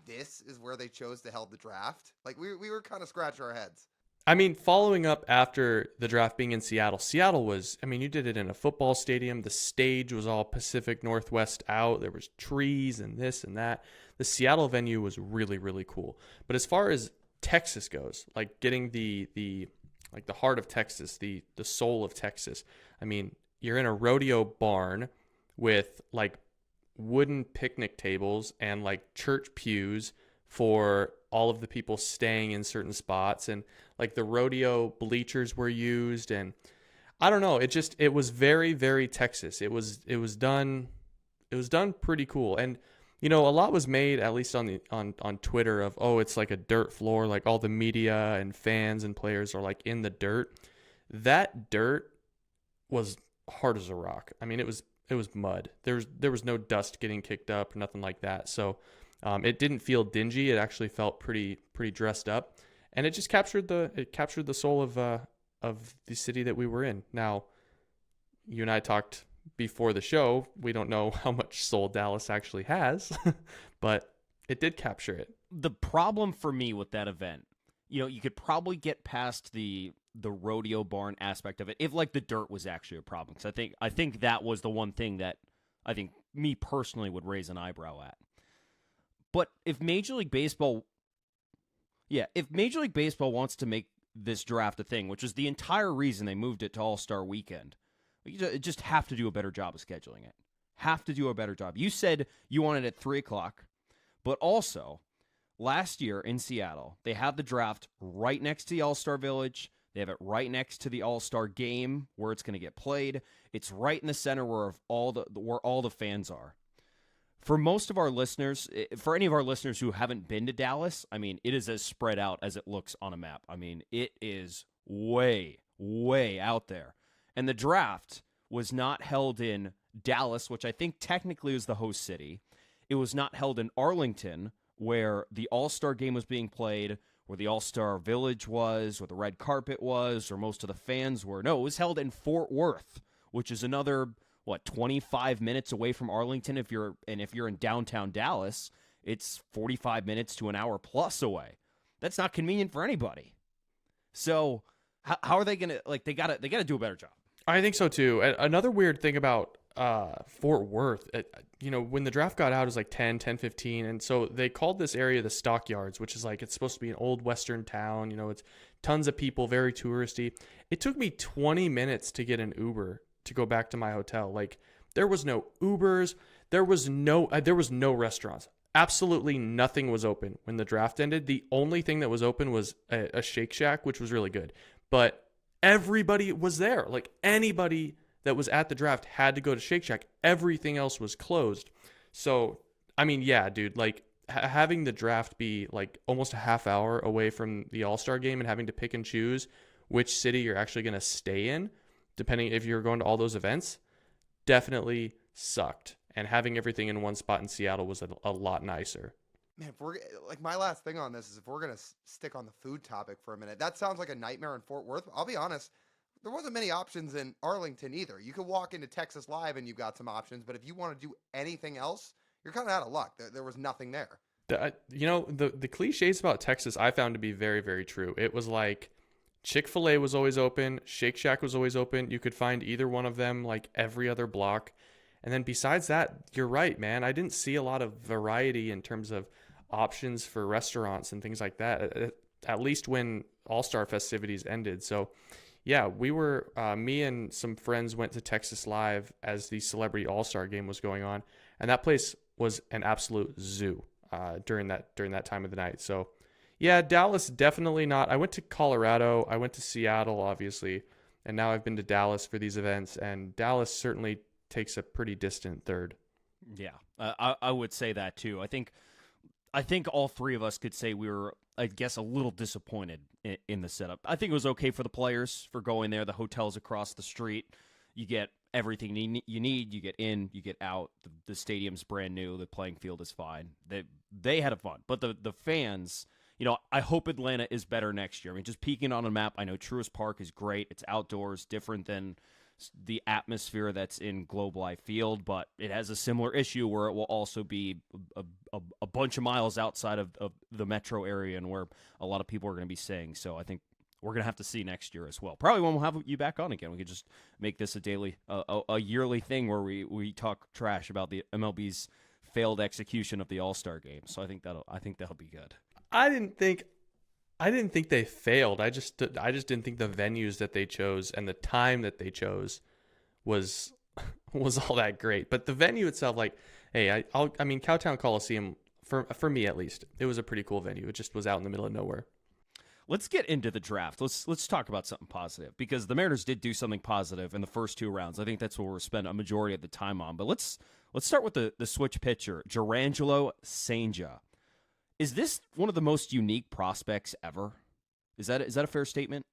[SPEAKER 2] this is where they chose to hold the draft. Like, we were kind of scratching our heads.
[SPEAKER 4] I mean, following up after the draft being in Seattle was, you did it in a football stadium. The stage was all Pacific Northwest out. There was trees and this and that. The Seattle venue was really, really cool. But as far as Texas goes, like getting the heart of Texas, the soul of Texas, you're in a rodeo barn with like wooden picnic tables and like church pews for all of the people staying in certain spots, and like the rodeo bleachers were used, and I don't know, it was very, very Texas. It was done pretty cool. And a lot was made, at least on Twitter, of, oh, it's like a dirt floor, like all the media and fans and players are like in the dirt. That dirt was hard as a rock. It was mud. There was no dust getting kicked up or nothing like that. So it didn't feel dingy. It actually felt pretty dressed up, and it just captured the soul of the city that we were in. Now, you and I talked before the show. We don't know how much soul Dallas actually has, but it did capture it.
[SPEAKER 1] The problem for me with that event, you could probably get past the rodeo barn aspect of it if like the dirt was actually a problem. Because I think that was the one thing that I think me personally would raise an eyebrow at. But if Major League Baseball wants to make this draft a thing, which is the entire reason they moved it to All-Star Weekend, you just have to do a better job of scheduling it. Have to do a better job. You said you wanted it at 3:00, but also last year in Seattle, they had the draft right next to the All-Star Village. They have it right next to the All-Star game where it's going to get played. It's right in the center where all the fans are. For most of our listeners, for any of our listeners who haven't been to Dallas, I mean, it is as spread out as it looks on a map. I mean, it is way, way out there. And the draft was not held in Dallas, which I think technically is the host city. It was not held in Arlington, where the All-Star game was being played, where the All-Star Village was, where the red carpet was, or most of the fans were. No, it was held in Fort Worth, which is another 25 minutes away from Arlington. If you're in downtown Dallas, it's 45 minutes to an hour plus away. That's not convenient for anybody. So how are they gonna they gotta do a better job?
[SPEAKER 4] I think so too. Another weird thing about Fort Worth, when the draft got out, it was like 10:15, and so they called this area the Stockyards, which is it's supposed to be an old Western town. It's tons of people, very touristy. It took me 20 minutes to get an Uber to go back to my hotel. There was no Ubers, there was no restaurants. Absolutely nothing was open when the draft ended. The only thing that was open was a Shake Shack, which was really good. But everybody was there. Anybody that was at the draft had to go to Shake Shack. Everything else was closed. So, I mean, yeah, dude, having the draft be almost a half hour away from the All-Star game and having to pick and choose which city you're actually going to stay in, depending if you're going to all those events, definitely sucked. And having everything in one spot in Seattle was a lot nicer.
[SPEAKER 2] Man, if we're my last thing on this is if we're going to stick on the food topic for a minute, that sounds like a nightmare in Fort Worth. I'll be honest, there wasn't many options in Arlington either. You could walk into Texas Live and you've got some options, but if you want to do anything else, you're kind of out of luck. There was nothing there.
[SPEAKER 4] The cliches about Texas I found to be very, very true. It was Chick-fil-A was always open. Shake Shack was always open. You could find either one of them every other block. And then besides that, you're right, man. I didn't see a lot of variety in terms of options for restaurants and things like that, at least when All-Star festivities ended. So, yeah, me and some friends went to Texas Live as the Celebrity All-Star game was going on. And that place was an absolute zoo during that time of the night. So, yeah, Dallas, definitely not. I went to Colorado. I went to Seattle, obviously, and now I've been to Dallas for these events, and Dallas certainly takes a pretty distant third.
[SPEAKER 1] Yeah, I would say that too. I think all three of us could say we were, I guess, a little disappointed in the setup. I think it was okay for the players for going there. The hotel's across the street. You get everything you need. You get in, you get out. The stadium's brand new. The playing field is fine. They had fun, but the fans. I hope Atlanta is better next year. I mean, just peeking on a map, I know Truist Park is great. It's outdoors, different than the atmosphere that's in Globe Life Field, but it has a similar issue where it will also be a bunch of miles outside of the metro area and where a lot of people are going to be staying. So I think we're going to have to see next year as well. Probably when we'll have you back on again, we could just make this a yearly thing where we talk trash about the MLB's failed execution of the All-Star game. So I think that'll be good.
[SPEAKER 4] I didn't think they failed. I just didn't think the venues that they chose and the time that they chose was all that great. But the venue itself, hey, I mean, Cowtown Coliseum, for me at least, it was a pretty cool venue. It just was out in the middle of nowhere.
[SPEAKER 1] Let's get into the draft. Let's talk about something positive, because the Mariners did do something positive in the first two rounds. I think that's what we'll spend a majority of the time on. But let's start with the switch pitcher, Jurrangelo Cijntje. Is this one of the most unique prospects ever? Is that a fair statement?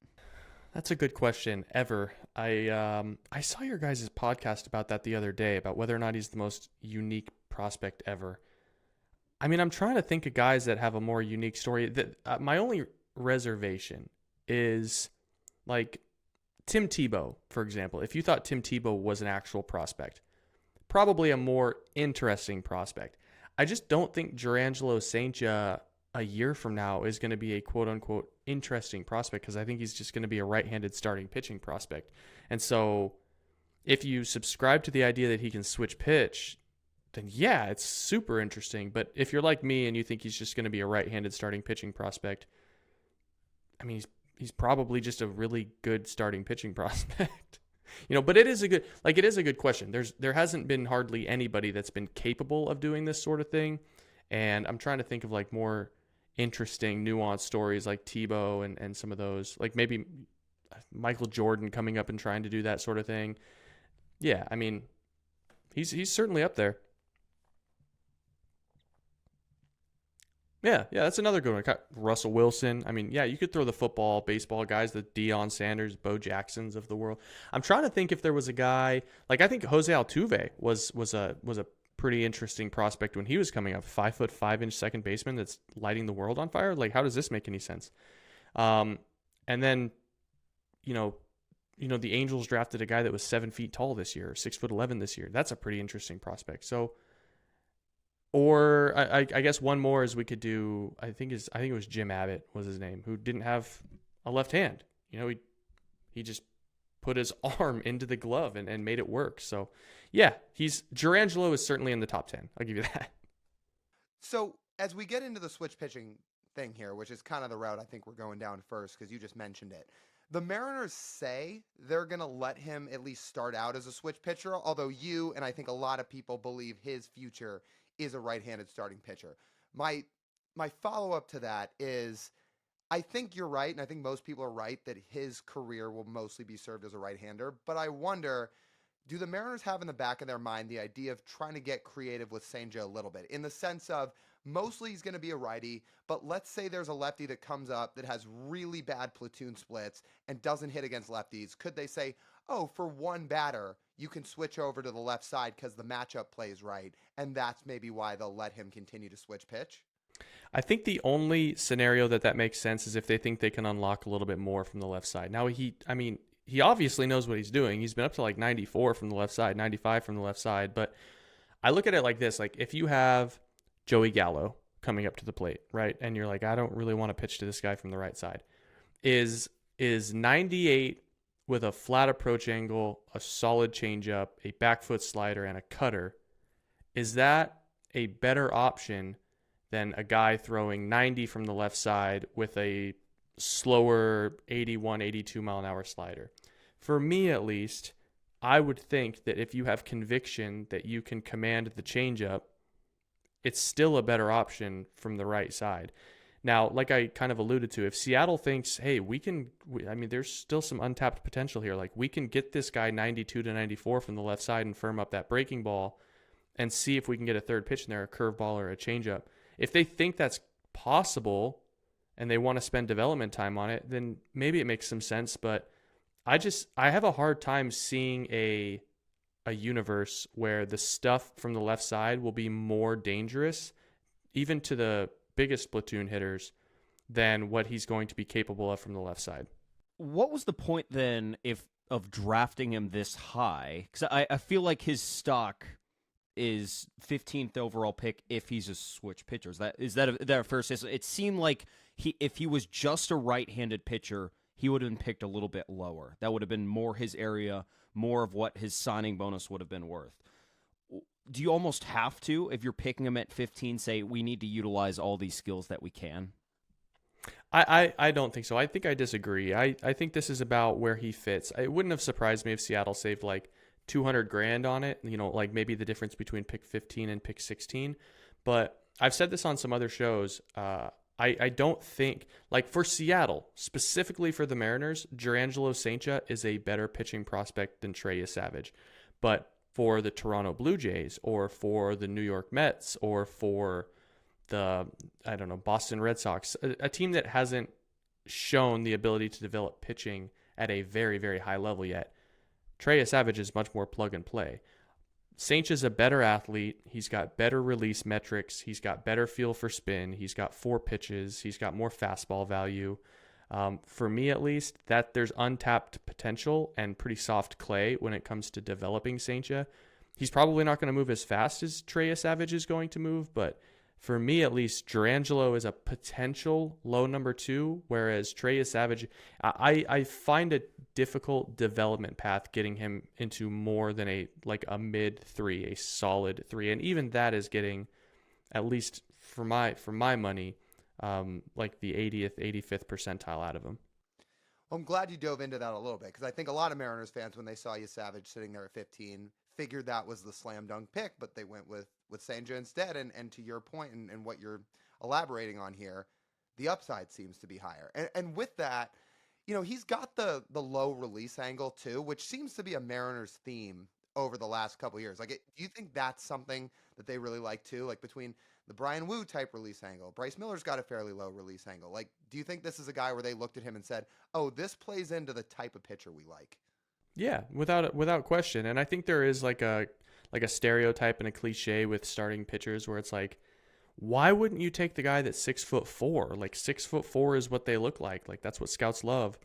[SPEAKER 4] That's a good question. Ever. I saw your guys' podcast about that the other day, about whether or not he's the most unique prospect ever. I mean, I'm trying to think of guys that have a more unique story. My only reservation is Tim Tebow, for example. If you thought Tim Tebow was an actual prospect, probably a more interesting prospect. I just don't think Jurrangelo Cijntje a year from now is going to be a quote-unquote interesting prospect, because I think he's just going to be a right-handed starting pitching prospect. And so if you subscribe to the idea that he can switch pitch, then yeah, it's super interesting. But if you're like me and you think he's just going to be a right-handed starting pitching prospect, I mean, he's probably just a really good starting pitching prospect. But it is a good question. There hasn't been hardly anybody that's been capable of doing this sort of thing. And I'm trying to think of more interesting, nuanced stories like Tebow and some of those, maybe Michael Jordan coming up and trying to do that sort of thing. Yeah, I mean, he's certainly up there. Yeah, that's another good one. Russell Wilson. I mean, yeah, you could throw the football, baseball guys, the Deion Sanders, Bo Jacksons of the world. I'm trying to think if there was a guy like I think Jose Altuve was a pretty interesting prospect when he was coming up. 5'5" second baseman that's lighting the world on fire. Like, how does this make any sense? And then, you know, the Angels drafted a guy that was 7 feet tall this year, 6'11" this year. That's a pretty interesting prospect. So. Or I guess one more is we could do. I think it was Jim Abbott was his name, who didn't have a left hand. He just put his arm into the glove and made it work. So yeah, Jurangelo is certainly in the top 10. I'll give you that.
[SPEAKER 2] So as we get into the switch pitching thing here, which is kind of the route I think we're going down first, because you just mentioned it. The Mariners say they're going to let him at least start out as a switch pitcher, although you and I think a lot of people believe his future is a right-handed starting pitcher. My follow-up to that is I think you're right, and I think most people are right that his career will mostly be served as a right-hander, but I wonder, do the Mariners have in the back of their mind the idea of trying to get creative with St. Joe a little bit, in the sense of mostly he's going to be a righty, but let's say there's a lefty that comes up that has really bad platoon splits and doesn't hit against lefties. Could they say, oh, for one batter, you can switch over to the left side because the matchup plays right, and that's maybe why they'll let him continue to switch pitch?
[SPEAKER 4] I think the only scenario that makes sense is if they think they can unlock a little bit more from the left side. Now, he obviously knows what he's doing. He's been up to like 94 from the left side, 95 from the left side, but I look at it like this. Like, if you have Joey Gallo coming up to the plate, right, and you're like, I don't really want to pitch to this guy from the right side, is 98 with a flat approach angle, a solid changeup, a back foot slider, and a cutter, is that a better option than a guy throwing 90 from the left side with a slower 81, 82 mile an hour slider? For me, at least, I would think that if you have conviction that you can command the changeup, it's still a better option from the right side. Now, like I kind of alluded to, if Seattle thinks, hey, there's still some untapped potential here. Like, we can get this guy 92 to 94 from the left side and firm up that breaking ball and see if we can get a third pitch in there, a curveball or a changeup. If they think that's possible and they want to spend development time on it, then maybe it makes some sense. But I have a hard time seeing a universe where the stuff from the left side will be more dangerous, even to the biggest platoon hitters, than what he's going to be capable of from the left side.
[SPEAKER 1] What was the point then of drafting him this high? Because I feel like his stock is 15th overall pick if he's a switch pitcher. Is that a fair assessment? It seemed like if he was just a right-handed pitcher, he would have been picked a little bit lower. That would have been more his area, more of what his signing bonus would have been worth. Do you almost have to, if you're picking him at 15, say we need to utilize all these skills that we can?
[SPEAKER 4] I don't think so. I think I disagree. I think this is about where he fits. It wouldn't have surprised me if Seattle saved like $200,000 on it, like maybe the difference between pick 15 and pick 16. But I've said this on some other shows. I don't think, like, for Seattle, specifically for the Mariners, Jurangelo St. is a better pitching prospect than Trey Savage. But for the Toronto Blue Jays, or for the New York Mets, or for the, Boston Red Sox, a team that hasn't shown the ability to develop pitching at a very, very high level yet, Trey Savage is much more plug and play. St. is a better athlete. He's got better release metrics. He's got better feel for spin. He's got 4 pitches. He's got more fastball value. For me, at least, that there's untapped potential and pretty soft clay when it comes to developing St. He's probably not going to move as fast as Trey Savage is going to move, but for me, at least, Jurangelo is a potential low number 2, whereas Trey Savage, I find a difficult development path getting him into more than a mid 3, a solid 3, and even that is getting, at least for my money, like the 80th, 85th percentile out of him.
[SPEAKER 2] Well, I'm glad you dove into that a little bit, because I think a lot of Mariners fans, when they saw Savage sitting there at 15, figured that was the slam dunk pick, but they went with St. instead. And to your point and what you're elaborating on here, the upside seems to be higher. And with that, he's got the low release angle too, which seems to be a Mariners theme over the last couple of years. Do you think that's something that they really like too? Like, between the Brian Wu type release angle. Bryce Miller's got a fairly low release angle. Like, do you think this is a guy where they looked at him and said, oh, this plays into the type of pitcher we like?
[SPEAKER 4] Yeah, without question. And I think there is like a stereotype and a cliche with starting pitchers where it's like, why wouldn't you take the guy that's 6'4"? Like 6'4" is what they look like. Like that's what scouts love.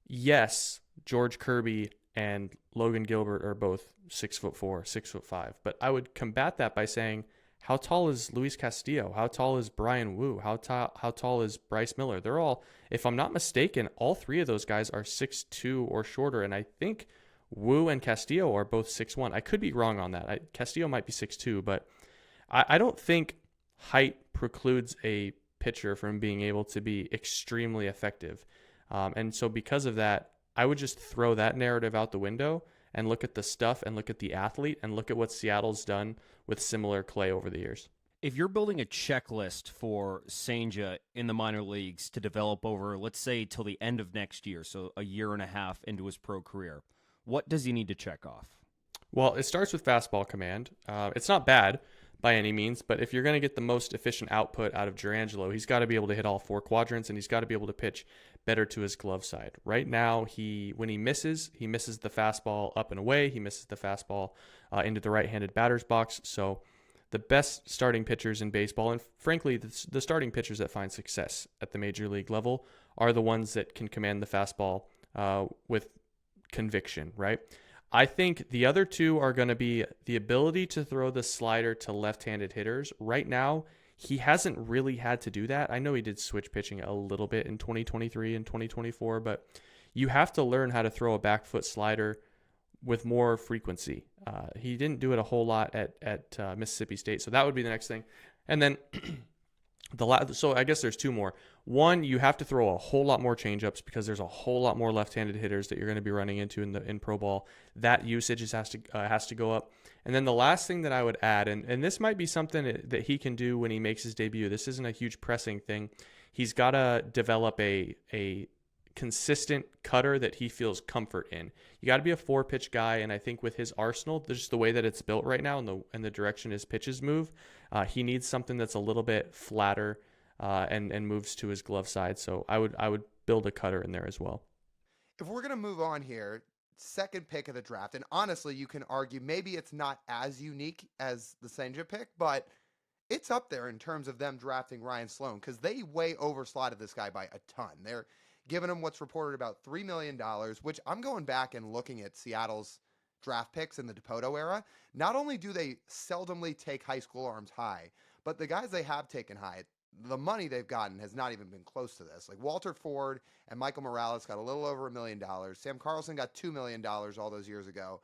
[SPEAKER 4] Yes, George Kirby and Logan Gilbert are both 6'4", 6'5". But I would combat that by saying, how tall is Luis Castillo? How tall is Brian Wu? How tall is Bryce Miller? They're all, if I'm not mistaken, all three of those guys are 6'2" or shorter. And I think Wu and Castillo are both 6'1". I could be wrong on that. Castillo might be 6'2", but I don't think height precludes a pitcher from being able to be extremely effective. And so because of that, I would just throw that narrative out the window and look at the stuff and look at the athlete and look at what Seattle's done with similar clay over the years.
[SPEAKER 1] If you're building a checklist for Senja in the minor leagues to develop over, let's say, till the end of next year, so a year and a half into his pro career, what does he need to check off?
[SPEAKER 4] Well, it starts with fastball command. It's not bad by any means, but if you're going to get the most efficient output out of Jurangelo, he's got to be able to hit all four quadrants, and he's got to be able to pitch better to his glove side. Right now, when he misses the fastball up and away. He misses the fastball into the right-handed batter's box. So the best starting pitchers in baseball, and frankly, the starting pitchers that find success at the major league level are the ones that can command the fastball with conviction, right? I think the other two are going to be the ability to throw the slider to left-handed hitters. Right now, he hasn't really had to do that. I know he did switch pitching a little bit in 2023 and 2024, but you have to learn how to throw a back foot slider with more frequency. He didn't do it a whole lot at Mississippi State, so that would be the next thing. And then so I guess there's two more. One, you have to throw a whole lot more changeups because there's a whole lot more left-handed hitters that you're going to be running into in pro ball. That usage has to go up. And then the last thing that I would add, and this might be something that he can do when he makes his debut. This isn't a huge pressing thing. He's got to develop a consistent cutter that he feels comfort in. You got to be a 4-pitch guy, and I think with his arsenal, just the way that it's built right now and the direction his pitches move, he needs something that's a little bit flatter and moves to his glove side. So I would build a cutter in there as well.
[SPEAKER 2] If we're gonna move on here, second pick of the draft, and honestly, you can argue maybe it's not as unique as the Senja pick, but it's up there in terms of them drafting Ryan Sloan because they way overslotted this guy by a ton. They're giving him what's reported about $3 million, which I'm going back and looking at Seattle's draft picks in the DePoto era. Not only do they seldomly take high school arms high, but the guys they have taken high, the money they've gotten has not even been close to this. Like Walter Ford and Michael Morales got a little over $1 million. Sam Carlson got $2 million all those years ago.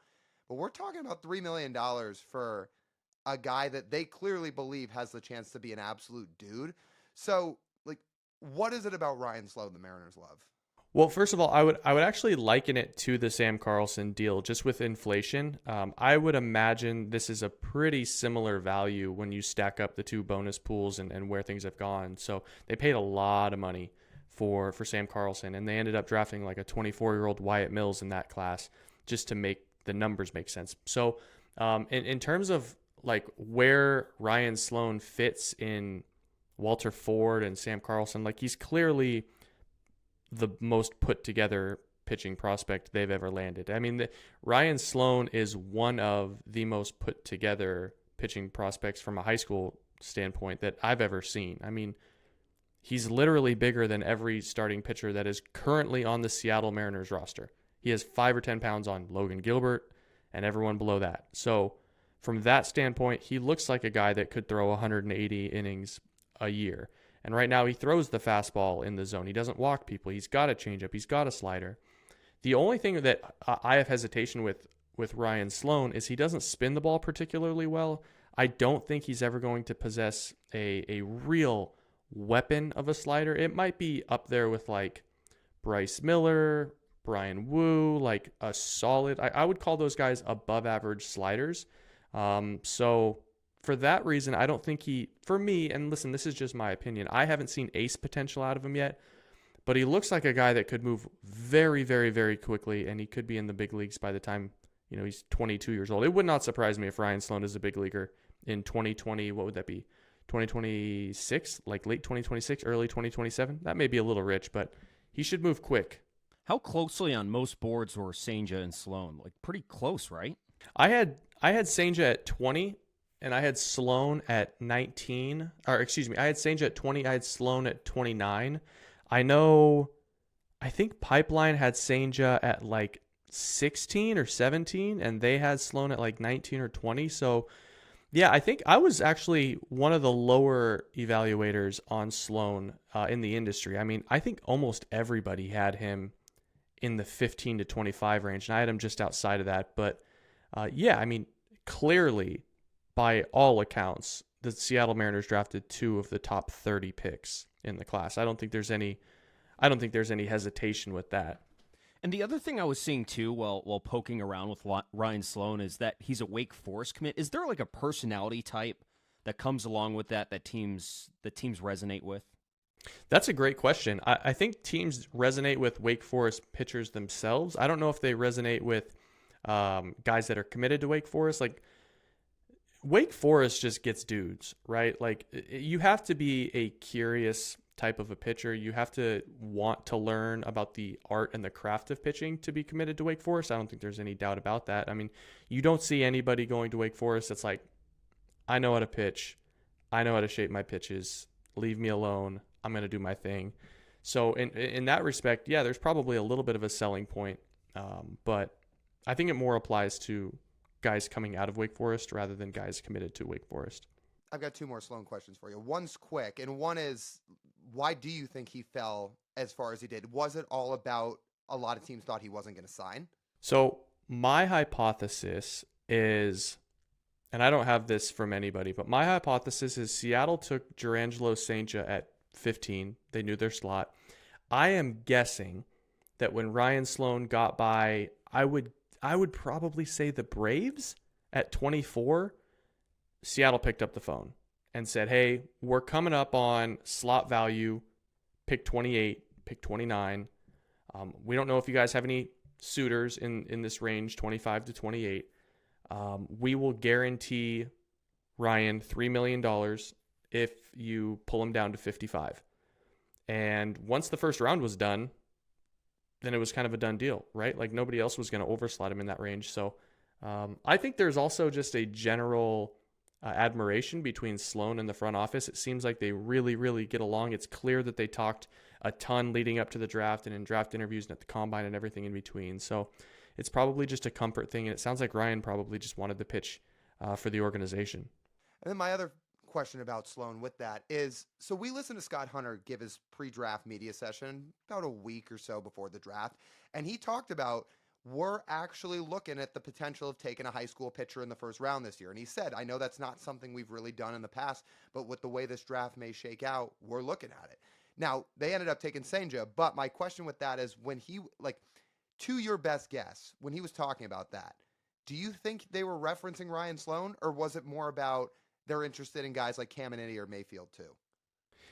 [SPEAKER 2] But we're talking about $3 million for a guy that they clearly believe has the chance to be an absolute dude. So, like, what is it about Ryan Sloan the Mariners love?
[SPEAKER 4] Well, first of all, I would actually liken it to the Sam Carlson deal, just with inflation. I would imagine this is a pretty similar value when you stack up the two bonus pools and where things have gone. So they paid a lot of money for Sam Carlson, and they ended up drafting like a 24-year-old Wyatt Mills in that class just to make the numbers make sense. So in terms of like where Ryan Sloan fits in Walter Ford and Sam Carlson, like he's clearly the most put together pitching prospect they've ever landed. I mean, Ryan Sloan is one of the most put together pitching prospects from a high school standpoint that I've ever seen. I mean, he's literally bigger than every starting pitcher that is currently on the Seattle Mariners roster. He has 5 or 10 pounds on Logan Gilbert and everyone below that. So from that standpoint, he looks like a guy that could throw 180 innings a year. And right now he throws the fastball in the zone. He doesn't walk people. He's got a changeup. He's got a slider. The only thing that I have hesitation with Ryan Sloan is he doesn't spin the ball particularly well. I don't think he's ever going to possess a real weapon of a slider. It might be up there with like Bryce Miller, Brian Wu, like a solid, I would call those guys above average sliders. So for that reason, I don't think for me, and listen, this is just my opinion, I haven't seen ace potential out of him yet, but he looks like a guy that could move very, very, very quickly, and he could be in the big leagues by the time, he's 22 years old. It would not surprise me if Ryan Sloan is a big leaguer in 2020. What would that be? 2026, like late 2026, early 2027. That may be a little rich, but he should move quick.
[SPEAKER 1] How closely on most boards were Senja and Sloan? Like pretty close, right?
[SPEAKER 4] I had Senja at 20, and I had Sloan at 19. Or excuse me, I had Senja at 20. I had Sloan at 29. I think Pipeline had Senja at like 16 or 17, and they had Sloan at like 19 or 20. So, yeah, I think I was actually one of the lower evaluators on Sloan in the industry. I mean, I think almost everybody had him in the 15 to 25 range, and I had him just outside of that. But, yeah, I mean, clearly, by all accounts, the Seattle Mariners drafted 2 of the top 30 picks in the class. I don't think there's any hesitation with that.
[SPEAKER 1] And the other thing I was seeing too, while poking around with Ryan Sloan, is that he's a Wake Forest commit. Is there like a personality type that comes along with that teams resonate with?
[SPEAKER 4] That's a great question. I think teams resonate with Wake Forest pitchers themselves. I don't know if they resonate with guys that are committed to Wake Forest. Like, Wake Forest just gets dudes, right? Like, you have to be a curious type of a pitcher. You have to want to learn about the art and the craft of pitching to be committed to Wake Forest. I don't think there's any doubt about that. I mean, you don't see anybody going to Wake Forest that's like, I know how to pitch. I know how to shape my pitches. Leave me alone. I'm going to do my thing. So in that respect, yeah, there's probably a little bit of a selling point. But I think it more applies to guys coming out of Wake Forest rather than guys committed to Wake Forest.
[SPEAKER 2] I've got 2 more Sloan questions for you. One's quick, and one is, why do you think he fell as far as he did? Was it all about a lot of teams thought he wasn't going to sign?
[SPEAKER 4] So my hypothesis is, and I don't have this from anybody, but my hypothesis is Seattle took Jurangelo Senja at 15. They knew their slot. I am guessing that when Ryan Sloan got by, I would probably say the Braves at 24, Seattle picked up the phone and said, hey, we're coming up on slot value, pick 28, pick 29. We don't know if you guys have any suitors in this range, 25 to 28. We will guarantee Ryan $3 million if you pull him down to 55. And once the first round was done, then it was kind of a done deal, right? Like, nobody else was going to overslot him in that range. So I think there's also just a general admiration between Sloan and the front office. It seems like they really, really get along. It's clear that they talked a ton leading up to the draft and in draft interviews and at the combine and everything in between. So it's probably just a comfort thing. And it sounds like Ryan probably just wanted the pitch for the organization.
[SPEAKER 2] And then my other question about Sloan with that is, so we listened to Scott Hunter give his pre-draft media session about a week or so before the draft, and he talked about, we're actually looking at the potential of taking a high school pitcher in the first round this year. And he said, I know that's not something we've really done in the past, but with the way this draft may shake out, we're looking at it. Now, they ended up taking Senja, but my question with that is, when he, like, to your best guess, when he was talking about that, do you think they were referencing Ryan Sloan, or was it more about they're interested in guys like Caminiti or Mayfield too?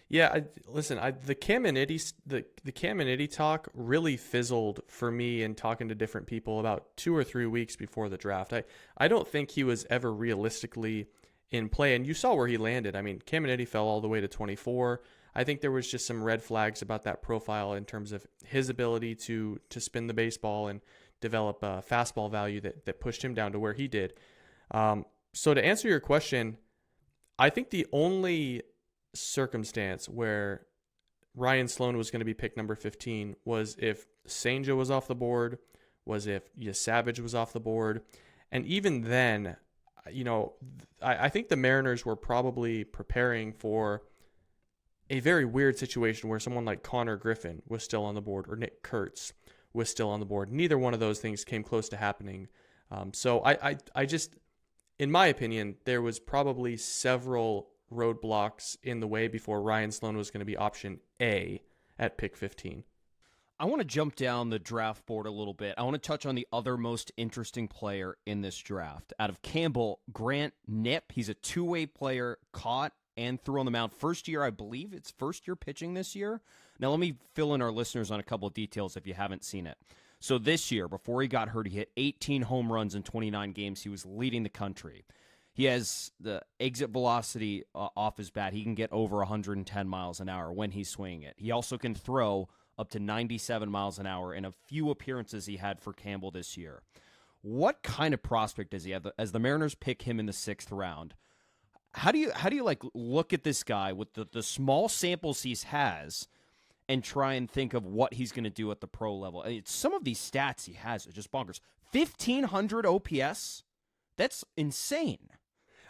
[SPEAKER 4] Yeah, the Caminiti talk really fizzled for me in talking to different people about 2 or 3 weeks before the draft. I don't think he was ever realistically in play, and you saw where he landed. I mean, Caminiti fell all the way to 24. I think there was just some red flags about that profile in terms of his ability to spin the baseball and develop a fastball value that pushed him down to where he did. So to answer your question, I think the only circumstance where Ryan Sloan was going to be pick number 15 was if Senja was off the board, was if Savage was off the board. And even then, I think the Mariners were probably preparing for a very weird situation where someone like Connor Griffin was still on the board or Nick Kurtz was still on the board. Neither one of those things came close to happening. So I just, in my opinion, there was probably several roadblocks in the way before Ryan Sloan was going to be option A at pick 15.
[SPEAKER 1] I want to jump down the draft board a little bit. I want to touch on the other most interesting player in this draft. Out of Campbell, Grant Knipp. He's a two-way player, caught and threw on the mound. First year, I believe it's first year pitching this year. Now, let me fill in our listeners on a couple of details if you haven't seen it. So this year, before he got hurt, he hit 18 home runs in 29 games. He was leading the country. He has the exit velocity off his bat. He can get over 110 miles an hour when he's swinging it. He also can throw up to 97 miles an hour in a few appearances he had for Campbell this year. What kind of prospect does he have? As the Mariners pick him in the 6th round, how do you like look at this guy with the small samples he has and try and think of what he's going to do at the pro level? I mean, some of these stats he has are just bonkers. 1,500 OPS? That's insane.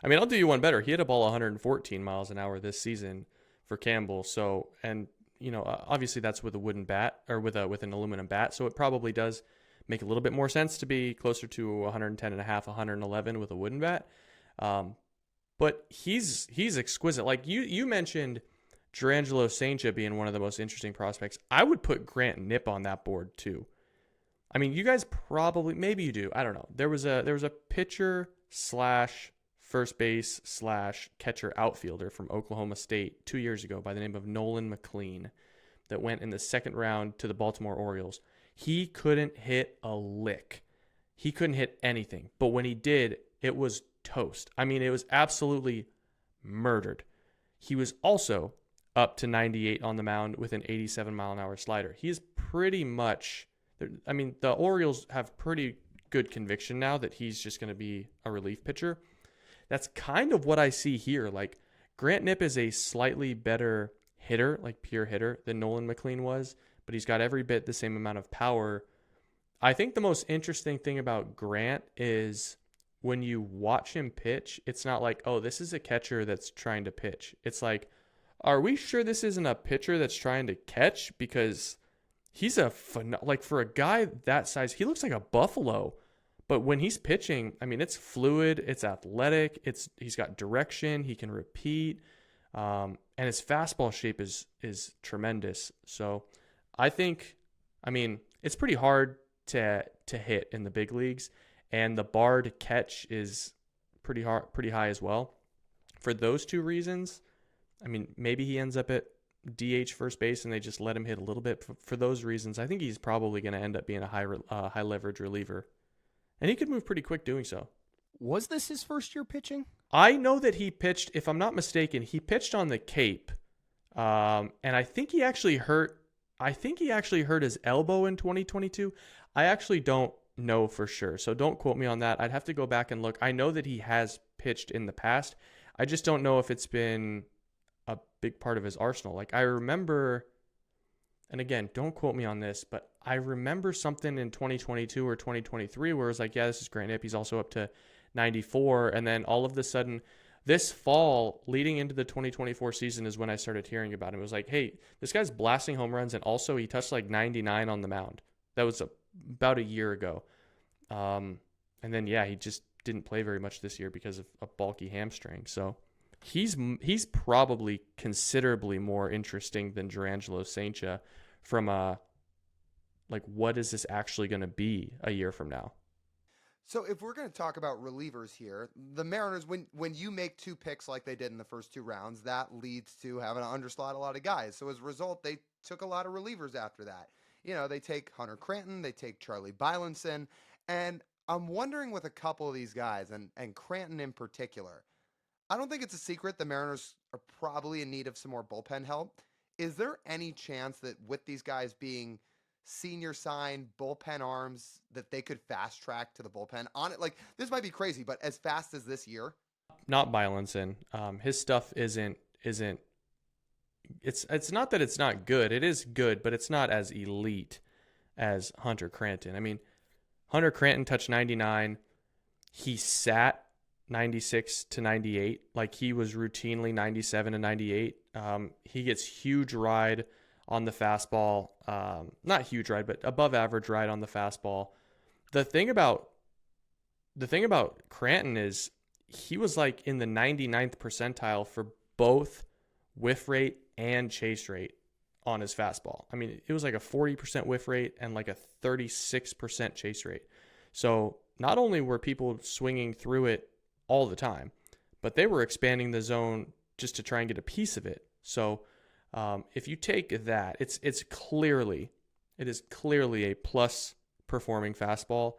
[SPEAKER 4] I mean, I'll do you one better. He hit a ball 114 miles an hour this season for Campbell. So, and obviously that's with a wooden bat or with an aluminum bat. So it probably does make a little bit more sense to be closer to 110 and a half, 111 with a wooden bat. But he's exquisite. Like you mentioned Jurangelo St. being one of the most interesting prospects. I would put Grant Knipp on that board too. I mean, you guys probably, maybe you do. I don't know. There was a pitcher / first base / catcher outfielder from Oklahoma State 2 years ago by the name of Nolan McLean that went in the 2nd round to the Baltimore Orioles. He couldn't hit a lick. He couldn't hit anything. But when he did, it was toast. I mean, it was absolutely murdered. He was also up to 98 on the mound with an 87 mile an hour slider. He is pretty much, I mean, the Orioles have pretty good conviction now that he's just going to be a relief pitcher. That's kind of what I see here. Like, Grant Knipp is a slightly better hitter, like pure hitter, than Nolan McLean was, but he's got every bit the same amount of power. I think the most interesting thing about Grant is when you watch him pitch, it's not like, oh, this is a catcher that's trying to pitch. It's like, are we sure this isn't a pitcher that's trying to catch? Because he's like, for a guy that size, he looks like a buffalo. But when he's pitching, I mean, it's fluid, it's athletic, he's got direction, he can repeat, and his fastball shape is tremendous. So I think, I mean, it's pretty hard to hit in the big leagues, and the bar to catch is pretty high as well. For those two reasons, I mean, maybe he ends up at DH first base and they just let him hit a little bit. For those reasons, I think he's probably going to end up being a high leverage reliever. And he could move pretty quick doing so.
[SPEAKER 1] Was this his first year pitching?
[SPEAKER 4] I know that he pitched, if I'm not mistaken, he pitched on the Cape. And I think he actually hurt his elbow in 2022. I actually don't know for sure. So don't quote me on that. I'd have to go back and look. I know that he has pitched in the past. I just don't know if it's been a big part of his arsenal. Like, I remember, and again, don't quote me on this, but I remember something in 2022 or 2023 where it was like, yeah, this is Grant Knipp. He's also up to 94. And then all of a sudden, this fall, leading into the 2024 season is when I started hearing about him. It was like, hey, this guy's blasting home runs, and also he touched like 99 on the mound. That was about a year ago. And then, yeah, he just didn't play very much this year because of a bulky hamstring. So he's probably considerably more interesting than Jurangelo St. from a, like, what is this actually going to be a year from now?
[SPEAKER 2] So if we're going to talk about relievers here, the Mariners, when you make 2 picks like they did in the first 2 rounds, that leads to having to underslot a lot of guys. So as a result, they took a lot of relievers after that. You know, they take Hunter Cranton, they take Charlie Bylinson, and I'm wondering with a couple of these guys, and Cranton in particular, I don't think it's a secret the Mariners are probably in need of some more bullpen help. Is there any chance that with these guys being senior sign bullpen arms that they could fast track to the bullpen on it? Like, this might be crazy, but as fast as this year?
[SPEAKER 4] Not Bylinson. His stuff isn't it's not that it's not good. It is good, but it's not as elite as Hunter Cranton. I mean, Hunter Cranton touched 99. He sat 96 to 98. Like, he was routinely 97 to 98. He gets huge ride on the fastball. Not huge ride, but above average ride on the fastball. The thing about Cranton is he was like in the 99th percentile for both whiff rate and chase rate on his fastball. I mean, it was like a 40% whiff rate and like a 36% chase rate. So not only were people swinging through it all the time, but they were expanding the zone just to try and get a piece of it. So if you take that, it is clearly a plus performing fastball.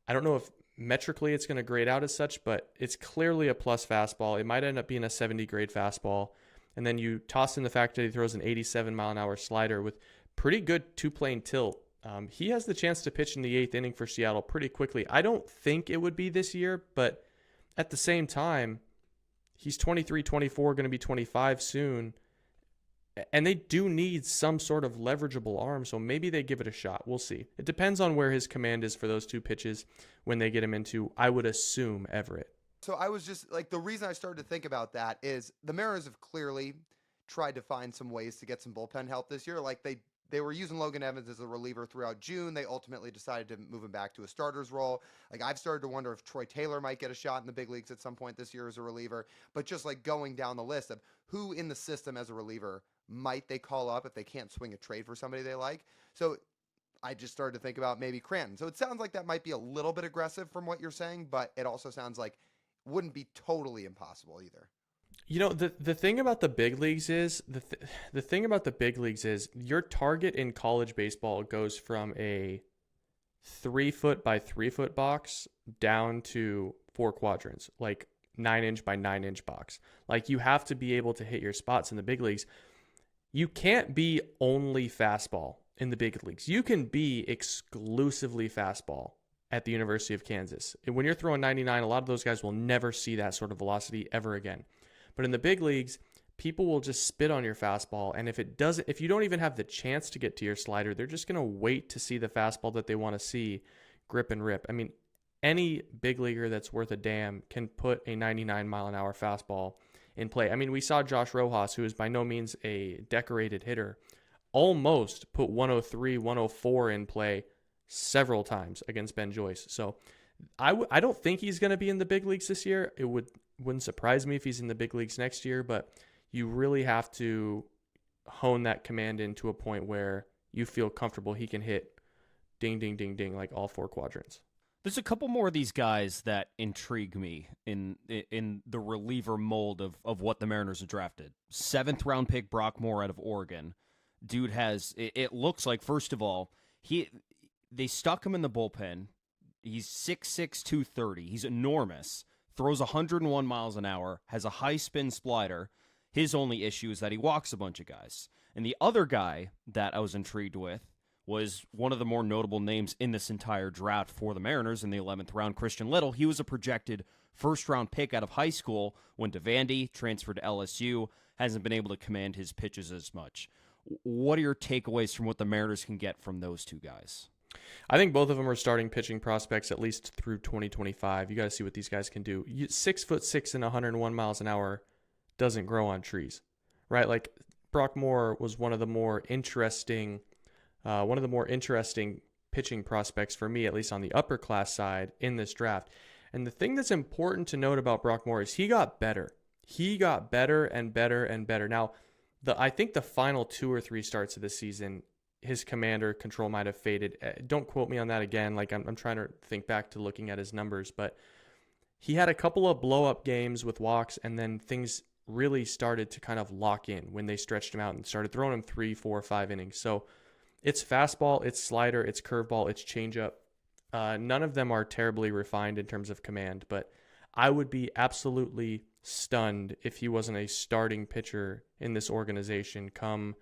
[SPEAKER 4] I don't know if metrically it's going to grade out as such, but it's clearly a plus fastball. It might end up being a 70 grade fastball. And then you toss in the fact that he throws an 87 mile an hour slider with pretty good two-plane tilt. He has the chance to pitch in the 8th inning for Seattle pretty quickly. I don't think it would be this year, but at the same time, he's 23, 24, going to be 25 soon. And they do need some sort of leverageable arm, so maybe they give it a shot. We'll see. It depends on where his command is for those two pitches when they get him into, I would assume, Everett.
[SPEAKER 2] So I was just like, the reason I started to think about that is the Mariners have clearly tried to find some ways to get some bullpen help this year. Like they were using Logan Evans as a reliever throughout June. They ultimately decided to move him back to a starter's role. Like I've started to wonder if Troy Taylor might get a shot in the big leagues at some point this year as a reliever. But just like going down the list of who in the system as a reliever might they call up if they can't swing a trade for somebody they like. So I just started to think about maybe Cranton. So it sounds like that might be a little bit aggressive from what you're saying, but it also sounds like wouldn't be totally impossible either.
[SPEAKER 4] You know, the thing about the big leagues is the thing about the big leagues is your target in college baseball goes from a 3 foot by 3 foot box down to 4 quadrants, like 9-inch by 9-inch box. Like you have to be able to hit your spots in the big leagues. You can't be only fastball in the big leagues. You can be exclusively fastball at the University of Kansas. And when you're throwing 99, a lot of those guys will never see that sort of velocity ever again. But in the big leagues, people will just spit on your fastball. And if you don't even have the chance to get to your slider, they're just going to wait to see the fastball that they want to see, grip and rip. I mean, any big leaguer that's worth a damn can put a 99 mile an hour fastball in play. I mean, we saw Josh Rojas, who is by no means a decorated hitter, almost put 103, 104 in play several times against Ben Joyce. So I don't think he's going to be in the big leagues this year. It wouldn't surprise me if he's in the big leagues next year, but you really have to hone that command into a point where you feel comfortable he can hit ding, ding, ding, ding, like all 4 quadrants.
[SPEAKER 1] There's a couple more of these guys that intrigue me in the reliever mold of what the Mariners have drafted. 7th round pick Brock Moore out of Oregon. Dude it looks like, first of all, they stuck him in the bullpen. He's 6'6", 230. He's enormous. Throws 101 miles an hour, has a high spin slider. His only issue is that he walks a bunch of guys. And the other guy that I was intrigued with was one of the more notable names in this entire draft for the Mariners in the 11th round, Christian Little. He was a projected first-round pick out of high school, went to Vandy, transferred to LSU, hasn't been able to command his pitches as much. What are your takeaways from what the Mariners can get from those two guys?
[SPEAKER 4] I think both of them are starting pitching prospects at least through 2025. You got to see what these guys can do. 6'6" and 101 miles an hour doesn't grow on trees, right? Like Brock Moore was one of the more interesting pitching prospects for me, at least on the upper class side in this draft. And the thing that's important to note about Brock Moore is he got better. He got better and better and better. Now, I think the final 2 or 3 starts of the season, his command or control might have faded. Don't quote me on that again. Like I'm trying to think back to looking at his numbers, but he had a couple of blow up games with walks, and then things really started to kind of lock in when they stretched him out and started throwing him 3, 4, 5 innings. So it's fastball, it's slider, it's curveball, it's changeup. None of them are terribly refined in terms of command, but I would be absolutely stunned if he wasn't a starting pitcher in this organization come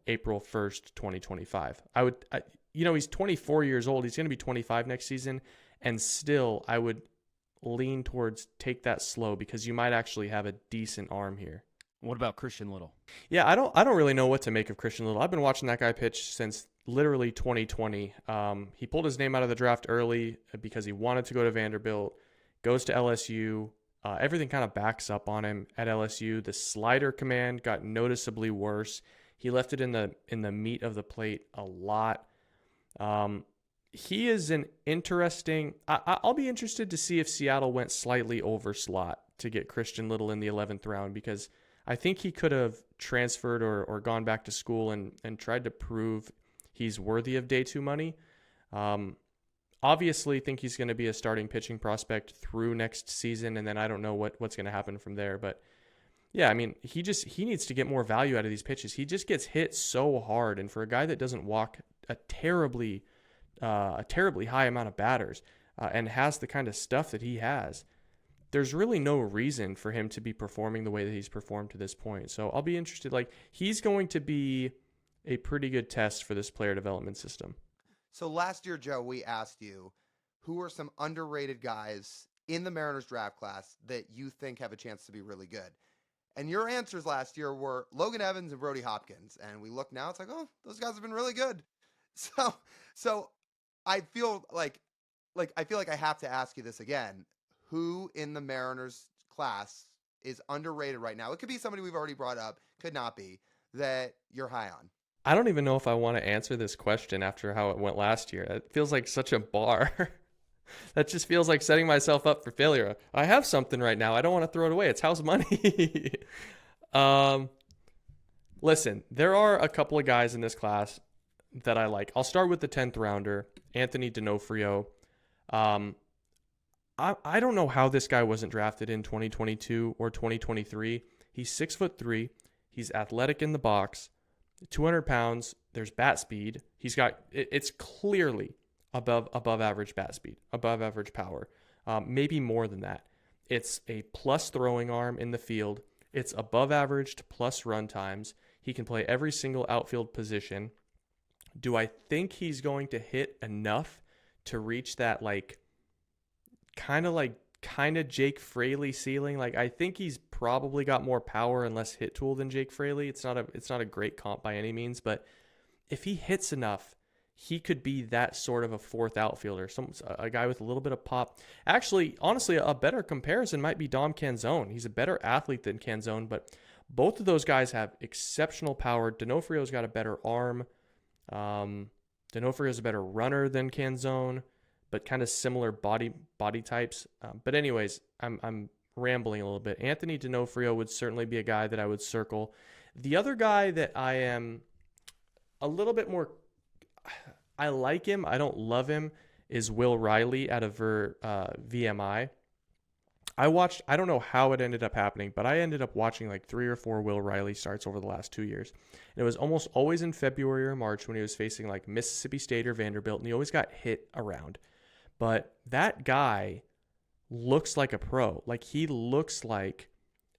[SPEAKER 4] April 1st, 2025. He's 24 years old. He's going to be 25 next season. And still, I would lean towards take that slow because you might actually have a decent arm here.
[SPEAKER 1] What about Christian Little?
[SPEAKER 4] Yeah, I don't really know what to make of Christian Little. I've been watching that guy pitch since literally 2020. He pulled his name out of the draft early because he wanted to go to Vanderbilt, goes to LSU. Everything kind of backs up on him at LSU. The slider command got noticeably worse. He left it in the meat of the plate a lot. He is an interesting. I'll be interested to see if Seattle went slightly over slot to get Christian Little in the 11th round, because I think he could have transferred or gone back to school and tried to prove he's worthy of day 2 money. Obviously think he's going to be a starting pitching prospect through next season, and then I don't know what's going to happen from there. But yeah, I mean, he needs to get more value out of these pitches. He just gets hit so hard, and for a guy that doesn't walk a terribly high amount of batters, and has the kind of stuff that he has, there's really no reason for him to be performing the way that he's performed to this point. So I'll be interested. Like, he's going to be a pretty good test for this player development system.
[SPEAKER 2] So last year, Joe, we asked you, who are some underrated guys in the Mariners draft class that you think have a chance to be really good? And your answers last year were Logan Evans and Brody Hopkins. And we look now, it's like, oh, those guys have been really good. So I feel like I have to ask you this again. Who in the Mariners class is underrated right now? It could be somebody we've already brought up, could not be, that you're high on.
[SPEAKER 4] I don't even know if I want to answer this question after how it went last year. It feels like such a bar. That just feels like setting myself up for failure. I have something right now. I don't want to throw it away. It's house money. Listen, there are a couple of guys in this class that I like. I'll start with the 10th rounder, Anthony D'Onofrio. I don't know how this guy wasn't drafted in 2022 or 2023. He's 6'3". He's athletic in the box, 200 pounds. There's bat speed. It's clearly above average bat speed, above average power, maybe more than that. It's a plus throwing arm in the field. It's above average to plus run times. He can play every single outfield position. Do I think he's going to hit enough to reach that kind of Jake Fraley ceiling? Like, I think he's probably got more power and less hit tool than Jake Fraley. It's not a great comp by any means, but if he hits enough, he could be that sort of a fourth outfielder, a guy with a little bit of pop. Actually, honestly, a better comparison might be Dom Canzone. He's a better athlete than Canzone, but both of those guys have exceptional power. D'Onofrio's got a better arm. D'Onofrio's a better runner than Canzone, but kind of similar body types. But anyways, I'm rambling a little bit. Anthony D'Onofrio would certainly be a guy that I would circle. The other guy that I am a little bit more, I like him, I don't love him, is Will Riley out of VMI. I don't know how it ended up happening, but I ended up watching like 3 or 4 Will Riley starts over the last 2 years. And it was almost always in February or March when he was facing like Mississippi State or Vanderbilt, and he always got hit around. But that guy looks like a pro. Like, he looks like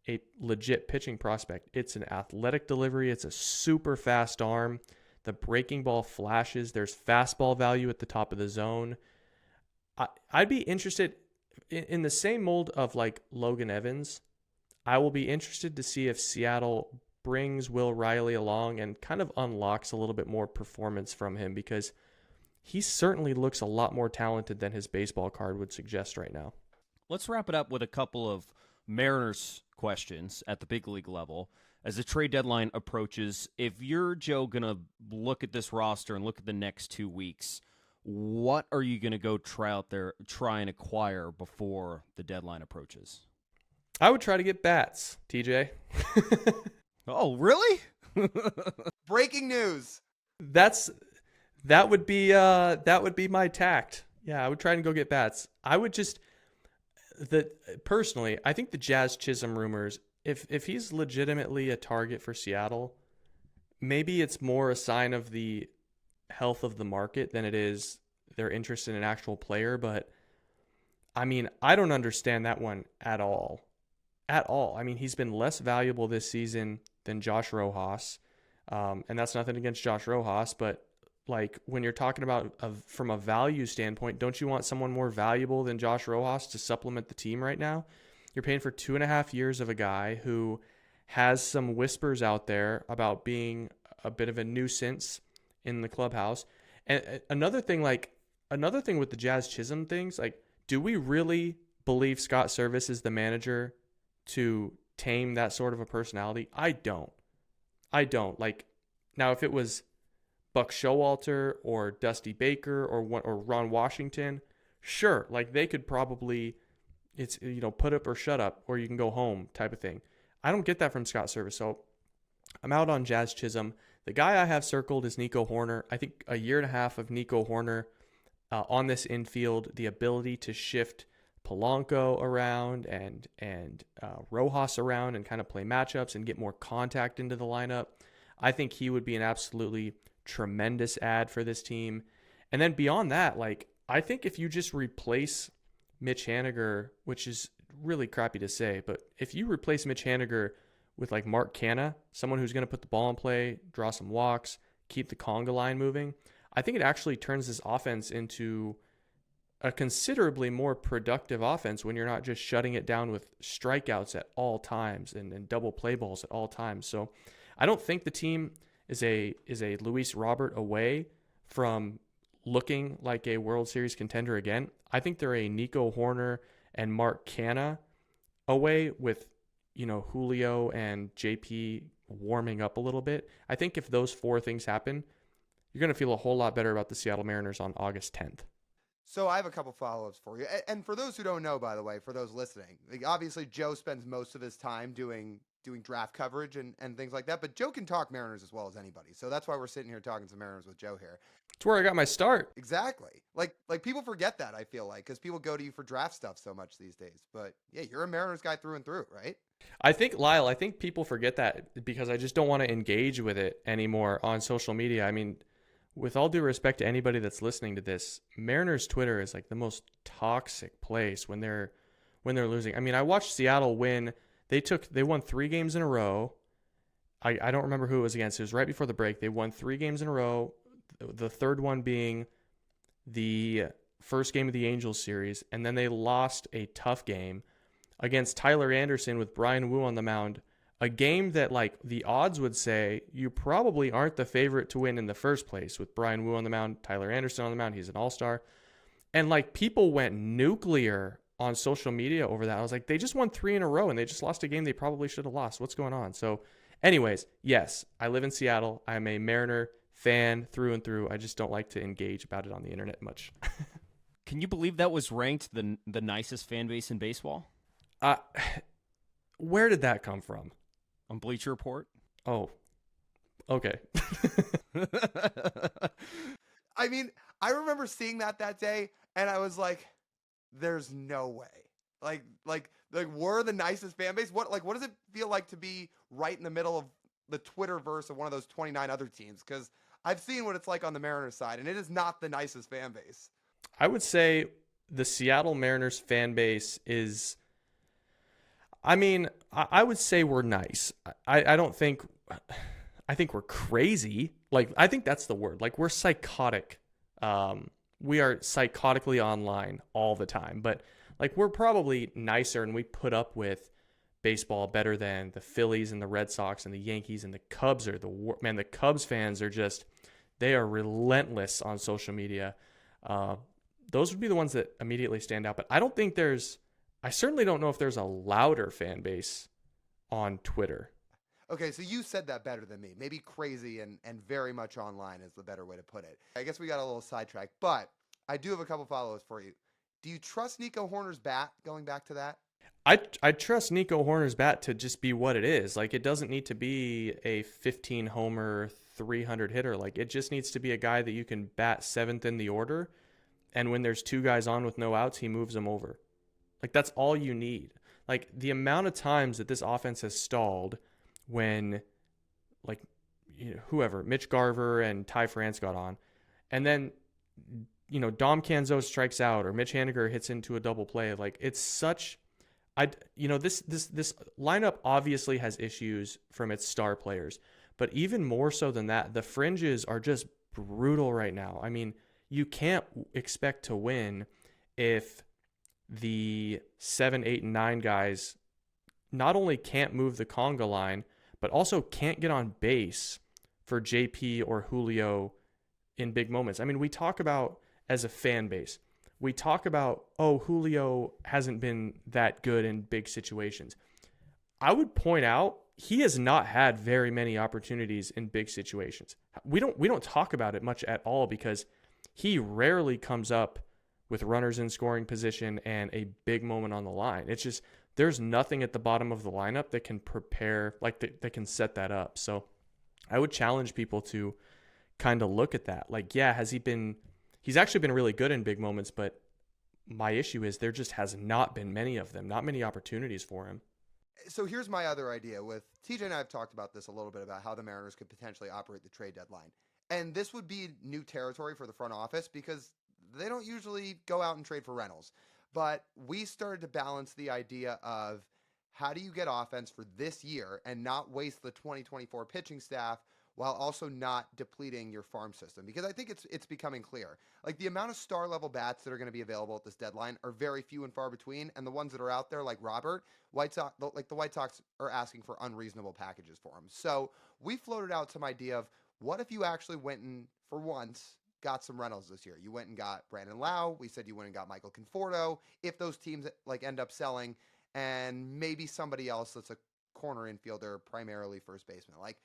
[SPEAKER 4] a legit pitching prospect. It's an athletic delivery. It's a super fast arm. The breaking ball flashes. There's fastball value at the top of the zone. I'd be interested in the same mold of like Logan Evans. I will be interested to see if Seattle brings Will Riley along and kind of unlocks a little bit more performance from him, because he certainly looks a lot more talented than his baseball card would suggest right now.
[SPEAKER 1] Let's wrap it up with a couple of Mariners questions at the big league level. As the trade deadline approaches, if you're, Joe, going to look at this roster and look at the next 2 weeks, what are you going to go try and acquire before the deadline approaches?
[SPEAKER 4] I would try to get bats, TJ.
[SPEAKER 1] Oh, really?
[SPEAKER 2] Breaking news.
[SPEAKER 4] That would be my tact. Yeah, I would try and go get bats. I would just personally, I think the Jazz Chisholm rumors, if he's legitimately a target for Seattle, maybe it's more a sign of the health of the market than it is their interest in an actual player. But I mean, I don't understand that one at all. At all. I mean, he's been less valuable this season than Josh Rojas. And that's nothing against Josh Rojas, but like, when you're talking about from a value standpoint, don't you want someone more valuable than Josh Rojas to supplement the team right now? You're paying for 2.5 years of a guy who has some whispers out there about being a bit of a nuisance in the clubhouse. And another thing with the Jazz Chisholm things, like, do we really believe Scott Service is the manager to tame that sort of a personality? I don't. Like, now if it was Buck Showalter or Dusty Baker or Ron Washington, sure, like, they could probably, it's, put up or shut up, or you can go home type of thing. I don't get that from Scott Service, so I'm out on Jazz Chisholm. The guy I have circled is Nico Horner. I think a year and a half of Nico Horner on this infield, the ability to shift Polanco around and Rojas around and kind of play matchups and get more contact into the lineup. I think he would be an absolutely tremendous add for this team. And then beyond that, like, I think if you just replace Mitch Haniger, which is really crappy to say, but if you replace Mitch Haniger with like Mark Canha, someone who's going to put the ball in play, draw some walks, keep the conga line moving, I think it actually turns this offense into a considerably more productive offense when you're not just shutting it down with strikeouts at all times and double play balls at all times. So I don't think the team is a Luis Robert away from looking like a World Series contender again. I think they're a Nico Horner and Mark Canha away with, Julio and JP warming up a little bit. I think if those four things happen, you're going to feel a whole lot better about the Seattle Mariners on August 10th.
[SPEAKER 2] So I have a couple follow-ups for you. And for those who don't know, by the way, for those listening, like obviously Joe spends most of his time doing draft coverage and things like that, but Joe can talk Mariners as well as anybody. So that's why we're sitting here talking some Mariners with Joe here.
[SPEAKER 4] It's where I got my start.
[SPEAKER 2] Exactly. Like people forget that, I feel like, because people go to you for draft stuff so much these days. But yeah, you're a Mariners guy through and through, right?
[SPEAKER 4] Lyle, I think people forget that because I just don't want to engage with it anymore on social media. I mean, with all due respect to anybody that's listening to this, Mariners Twitter is like the most toxic place when they're losing. I mean, I watched Seattle win. They won 3 games in a row. I don't remember who it was against. It was right before the break. They won 3 games in a row. The third one being the first game of the Angels series, and then they lost a tough game against Tyler Anderson with Brian Wu on the mound. A game that, like, the odds would say you probably aren't the favorite to win in the first place with Brian Wu on the mound, Tyler Anderson on the mound. He's an all-star. And, like, people went nuclear on social media over that. I was like, they just won 3 in a row and they just lost a game they probably should have lost. What's going on? So, anyways, yes, I live in Seattle. I'm a Mariner fan through and through. I just don't like to engage about it on the internet much.
[SPEAKER 1] Can you believe that was ranked the nicest fan base in baseball?
[SPEAKER 4] Where did that come from?
[SPEAKER 1] On Bleacher Report?
[SPEAKER 4] Oh, okay.
[SPEAKER 2] I mean, I remember seeing that day, and I was like, "There's no way." Like we're the nicest fan base. What does it feel like to be right in the middle of the Twitterverse of one of those 29 other teams? Because I've seen what it's like on the Mariners side, and it is not the nicest fan base.
[SPEAKER 4] I would say the Seattle Mariners fan base is. I mean, I would say we're nice. I don't think, I think we're crazy. Like, I think that's the word. Like, we're psychotic. We are psychotically online all the time. But, like, we're probably nicer and we put up with baseball better than the Phillies and the Red Sox and the Yankees and the Cubs are the Cubs fans are just, they are relentless on social media. Those would be the ones that immediately stand out. But I certainly don't know if there's a louder fan base on Twitter.
[SPEAKER 2] Okay, so you said that better than me. Maybe crazy and very much online is the better way to put it. I guess we got a little sidetracked, but I do have a couple follow-ups for you. Do you trust Nico Horner's bat, going back to that?
[SPEAKER 4] I trust Nico Horner's bat to just be what it is. Like, it doesn't need to be a 15-homer, 300 hitter. Like, it just needs to be a guy that you can bat 7th in the order, and when there's 2 guys on with no outs, he moves them over. Like, that's all you need. Like, the amount of times that this offense has stalled when, like, whoever, Mitch Garver and Ty France got on, and then, Dom Canzo strikes out or Mitch Haniger hits into a double play. Like, it's such, this lineup obviously has issues from its star players, but even more so than that, the fringes are just brutal right now. I mean, you can't expect to win if the 7, 8, and 9 guys not only can't move the conga line, but also can't get on base for JP or Julio in big moments. I mean, we talk about, as a fan base, we talk about, Julio hasn't been that good in big situations. I would point out he has not had very many opportunities in big situations. We don't talk about it much at all because he rarely comes up with runners in scoring position and a big moment on the line. It's just, there's nothing at the bottom of the lineup that can prepare, like that can set that up. So I would challenge people to kind of look at that. Like, yeah, he's actually been really good in big moments, but my issue is there just has not been many of them, not many opportunities for him.
[SPEAKER 2] So here's my other idea with TJ and I have talked about this a little bit about how the Mariners could potentially operate the trade deadline. And this would be new territory for the front office because they don't usually go out and trade for Reynolds. But we started to balance the idea of how do you get offense for this year and not waste the 2024 pitching staff while also not depleting your farm system? Because I think it's becoming clear. Like, the amount of star-level bats that are going to be available at this deadline are very few and far between, and the ones that are out there, like Robert, the White Sox are asking for unreasonable packages for him. So we floated out some idea of, what if you actually went and, for once, got some Reynolds this year? You went and got Brandon Lau. We said you went and got Michael Conforto. If those teams, like, end up selling, and maybe somebody else that's a corner infielder, primarily first baseman. Like,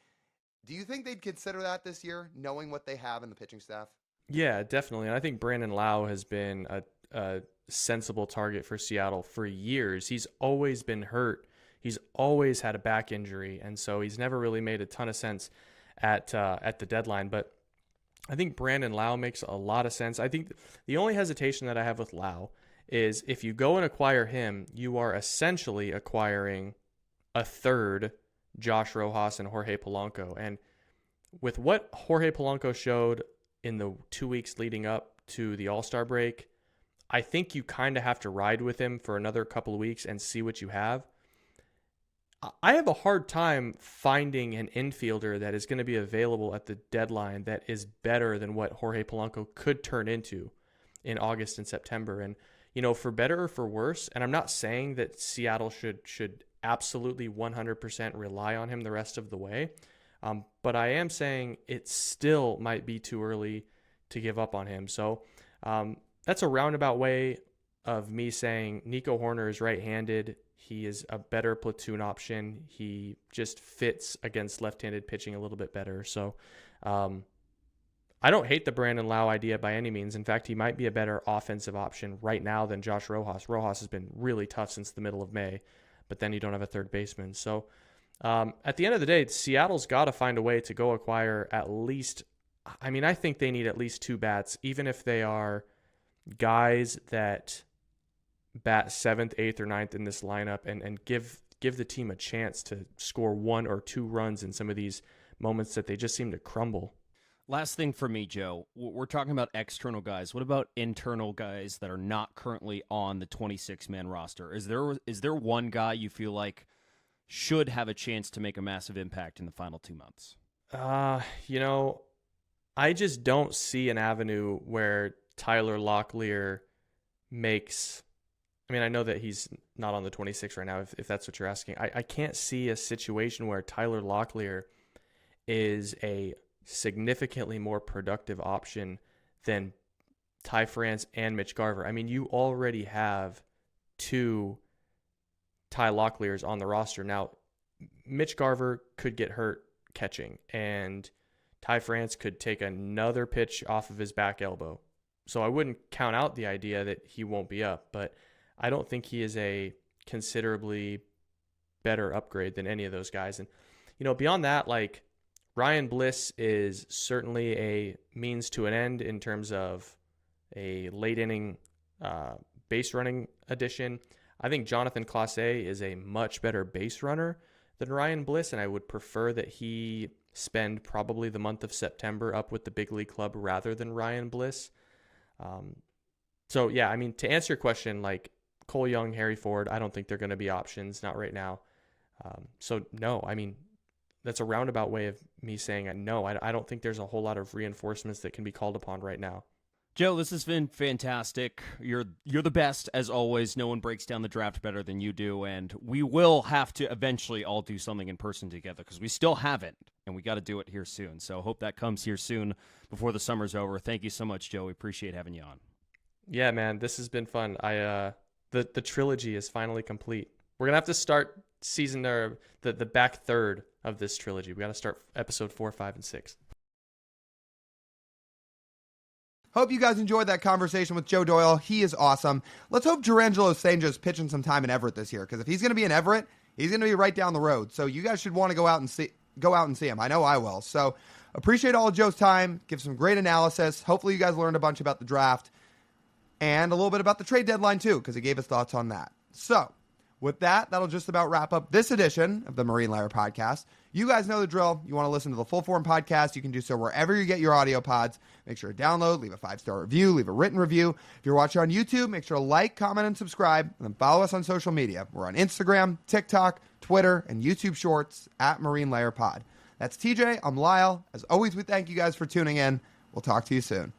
[SPEAKER 2] do you think they'd consider that this year, knowing what they have in the pitching staff?
[SPEAKER 4] Yeah, definitely. And I think Brandon Lau has been a sensible target for Seattle for years. He's always been hurt. He's always had a back injury, and so he's never really made a ton of sense at the deadline. But I think Brandon Lau makes a lot of sense. I think the only hesitation that I have with Lau is if you go and acquire him, you are essentially acquiring a third Josh Rojas and Jorge Polanco. And with what Jorge Polanco showed in the 2 weeks leading up to the All-Star break, I think you kind of have to ride with him for another couple of weeks and see what you have. I have a hard time finding an infielder that is going to be available at the deadline that is better than what Jorge Polanco could turn into in August and September. And, you know, for better or for worse, and I'm not saying that Seattle should absolutely 100% rely on him the rest of the way, but I am saying it still might be too early to give up on him. So that's a roundabout way of me saying Nico Horner is right-handed. He is a better platoon option. He just fits against left-handed pitching a little bit better. So I don't hate the Brandon Lau idea by any means. In fact, he might be a better offensive option right now than Josh Rojas. Rojas has been really tough since the middle of May, but then you don't have a third baseman. So at the end of the day, Seattle's got to find a way to go acquire at least, I mean, I think they need at least two bats, even if they are guys that bat 7th, 8th, or 9th in this lineup and give the team a chance to score 1 or 2 runs in some of these moments that they just seem to crumble.
[SPEAKER 1] Last thing for me, Joe, we're talking about external guys. What about internal guys that are not currently on the 26-man roster? Is there one guy you feel like should have a chance to make a massive impact in the final 2 months?
[SPEAKER 4] You know, I just don't see an avenue where Tyler Locklear makes, I mean, I know that he's not on the 26 right now, if that's what you're asking. I can't see a situation where Tyler Locklear is a significantly more productive option than Ty France and Mitch Garver. I mean, you already have 2 Ty Locklears on the roster. Now, Mitch Garver could get hurt catching, and Ty France could take another pitch off of his back elbow. So I wouldn't count out the idea that he won't be up, but I don't think he is a considerably better upgrade than any of those guys. And, you know, beyond that, like, Ryan Bliss is certainly a means to an end in terms of a late inning base running addition. I think Jonathan Clase is a much better base runner than Ryan Bliss, and I would prefer that he spend probably the month of September up with the big league club rather than Ryan Bliss. So, yeah, I mean, to answer your question, like Cole Young, Harry Ford, I don't think they're going to be options, not right now. So, no, I mean, that's a roundabout way of me saying no. I don't think there's a whole lot of reinforcements that can be called upon right now.
[SPEAKER 1] Joe, this has been fantastic. You're the best, as always. No one breaks down the draft better than you do, and we will have to eventually all do something in person together because we still haven't, and we got to do it here soon. So hope that comes here soon before the summer's over. Thank you so much, Joe. We appreciate having you on.
[SPEAKER 4] Yeah, man, this has been fun. The trilogy is finally complete. We're gonna have to start season or the back third of this trilogy. We got to start episode 4, 5, and 6.
[SPEAKER 2] Hope you guys enjoyed that conversation with Joe Doyle. He is awesome. Let's hope Jurangelo Stange's pitching some time in Everett this year, because if he's going to be in Everett, he's going to be right down the road. So you guys should want to go out and see him. I know I will. So appreciate all of Joe's time. Give some great analysis. Hopefully you guys learned a bunch about the draft and a little bit about the trade deadline too, because he gave us thoughts on that. So with that, that'll just about wrap up this edition of the Marine Layer Podcast. You guys know the drill. You want to listen to the full form podcast, you can do so wherever you get your audio pods. Make sure to download, leave a 5-star review, leave a written review. If you're watching on YouTube, make sure to like, comment, and subscribe, and then follow us on social media. We're on Instagram, TikTok, Twitter, and YouTube Shorts at Marine Layer Pod. That's TJ. I'm Lyle. As always, we thank you guys for tuning in. We'll talk to you soon.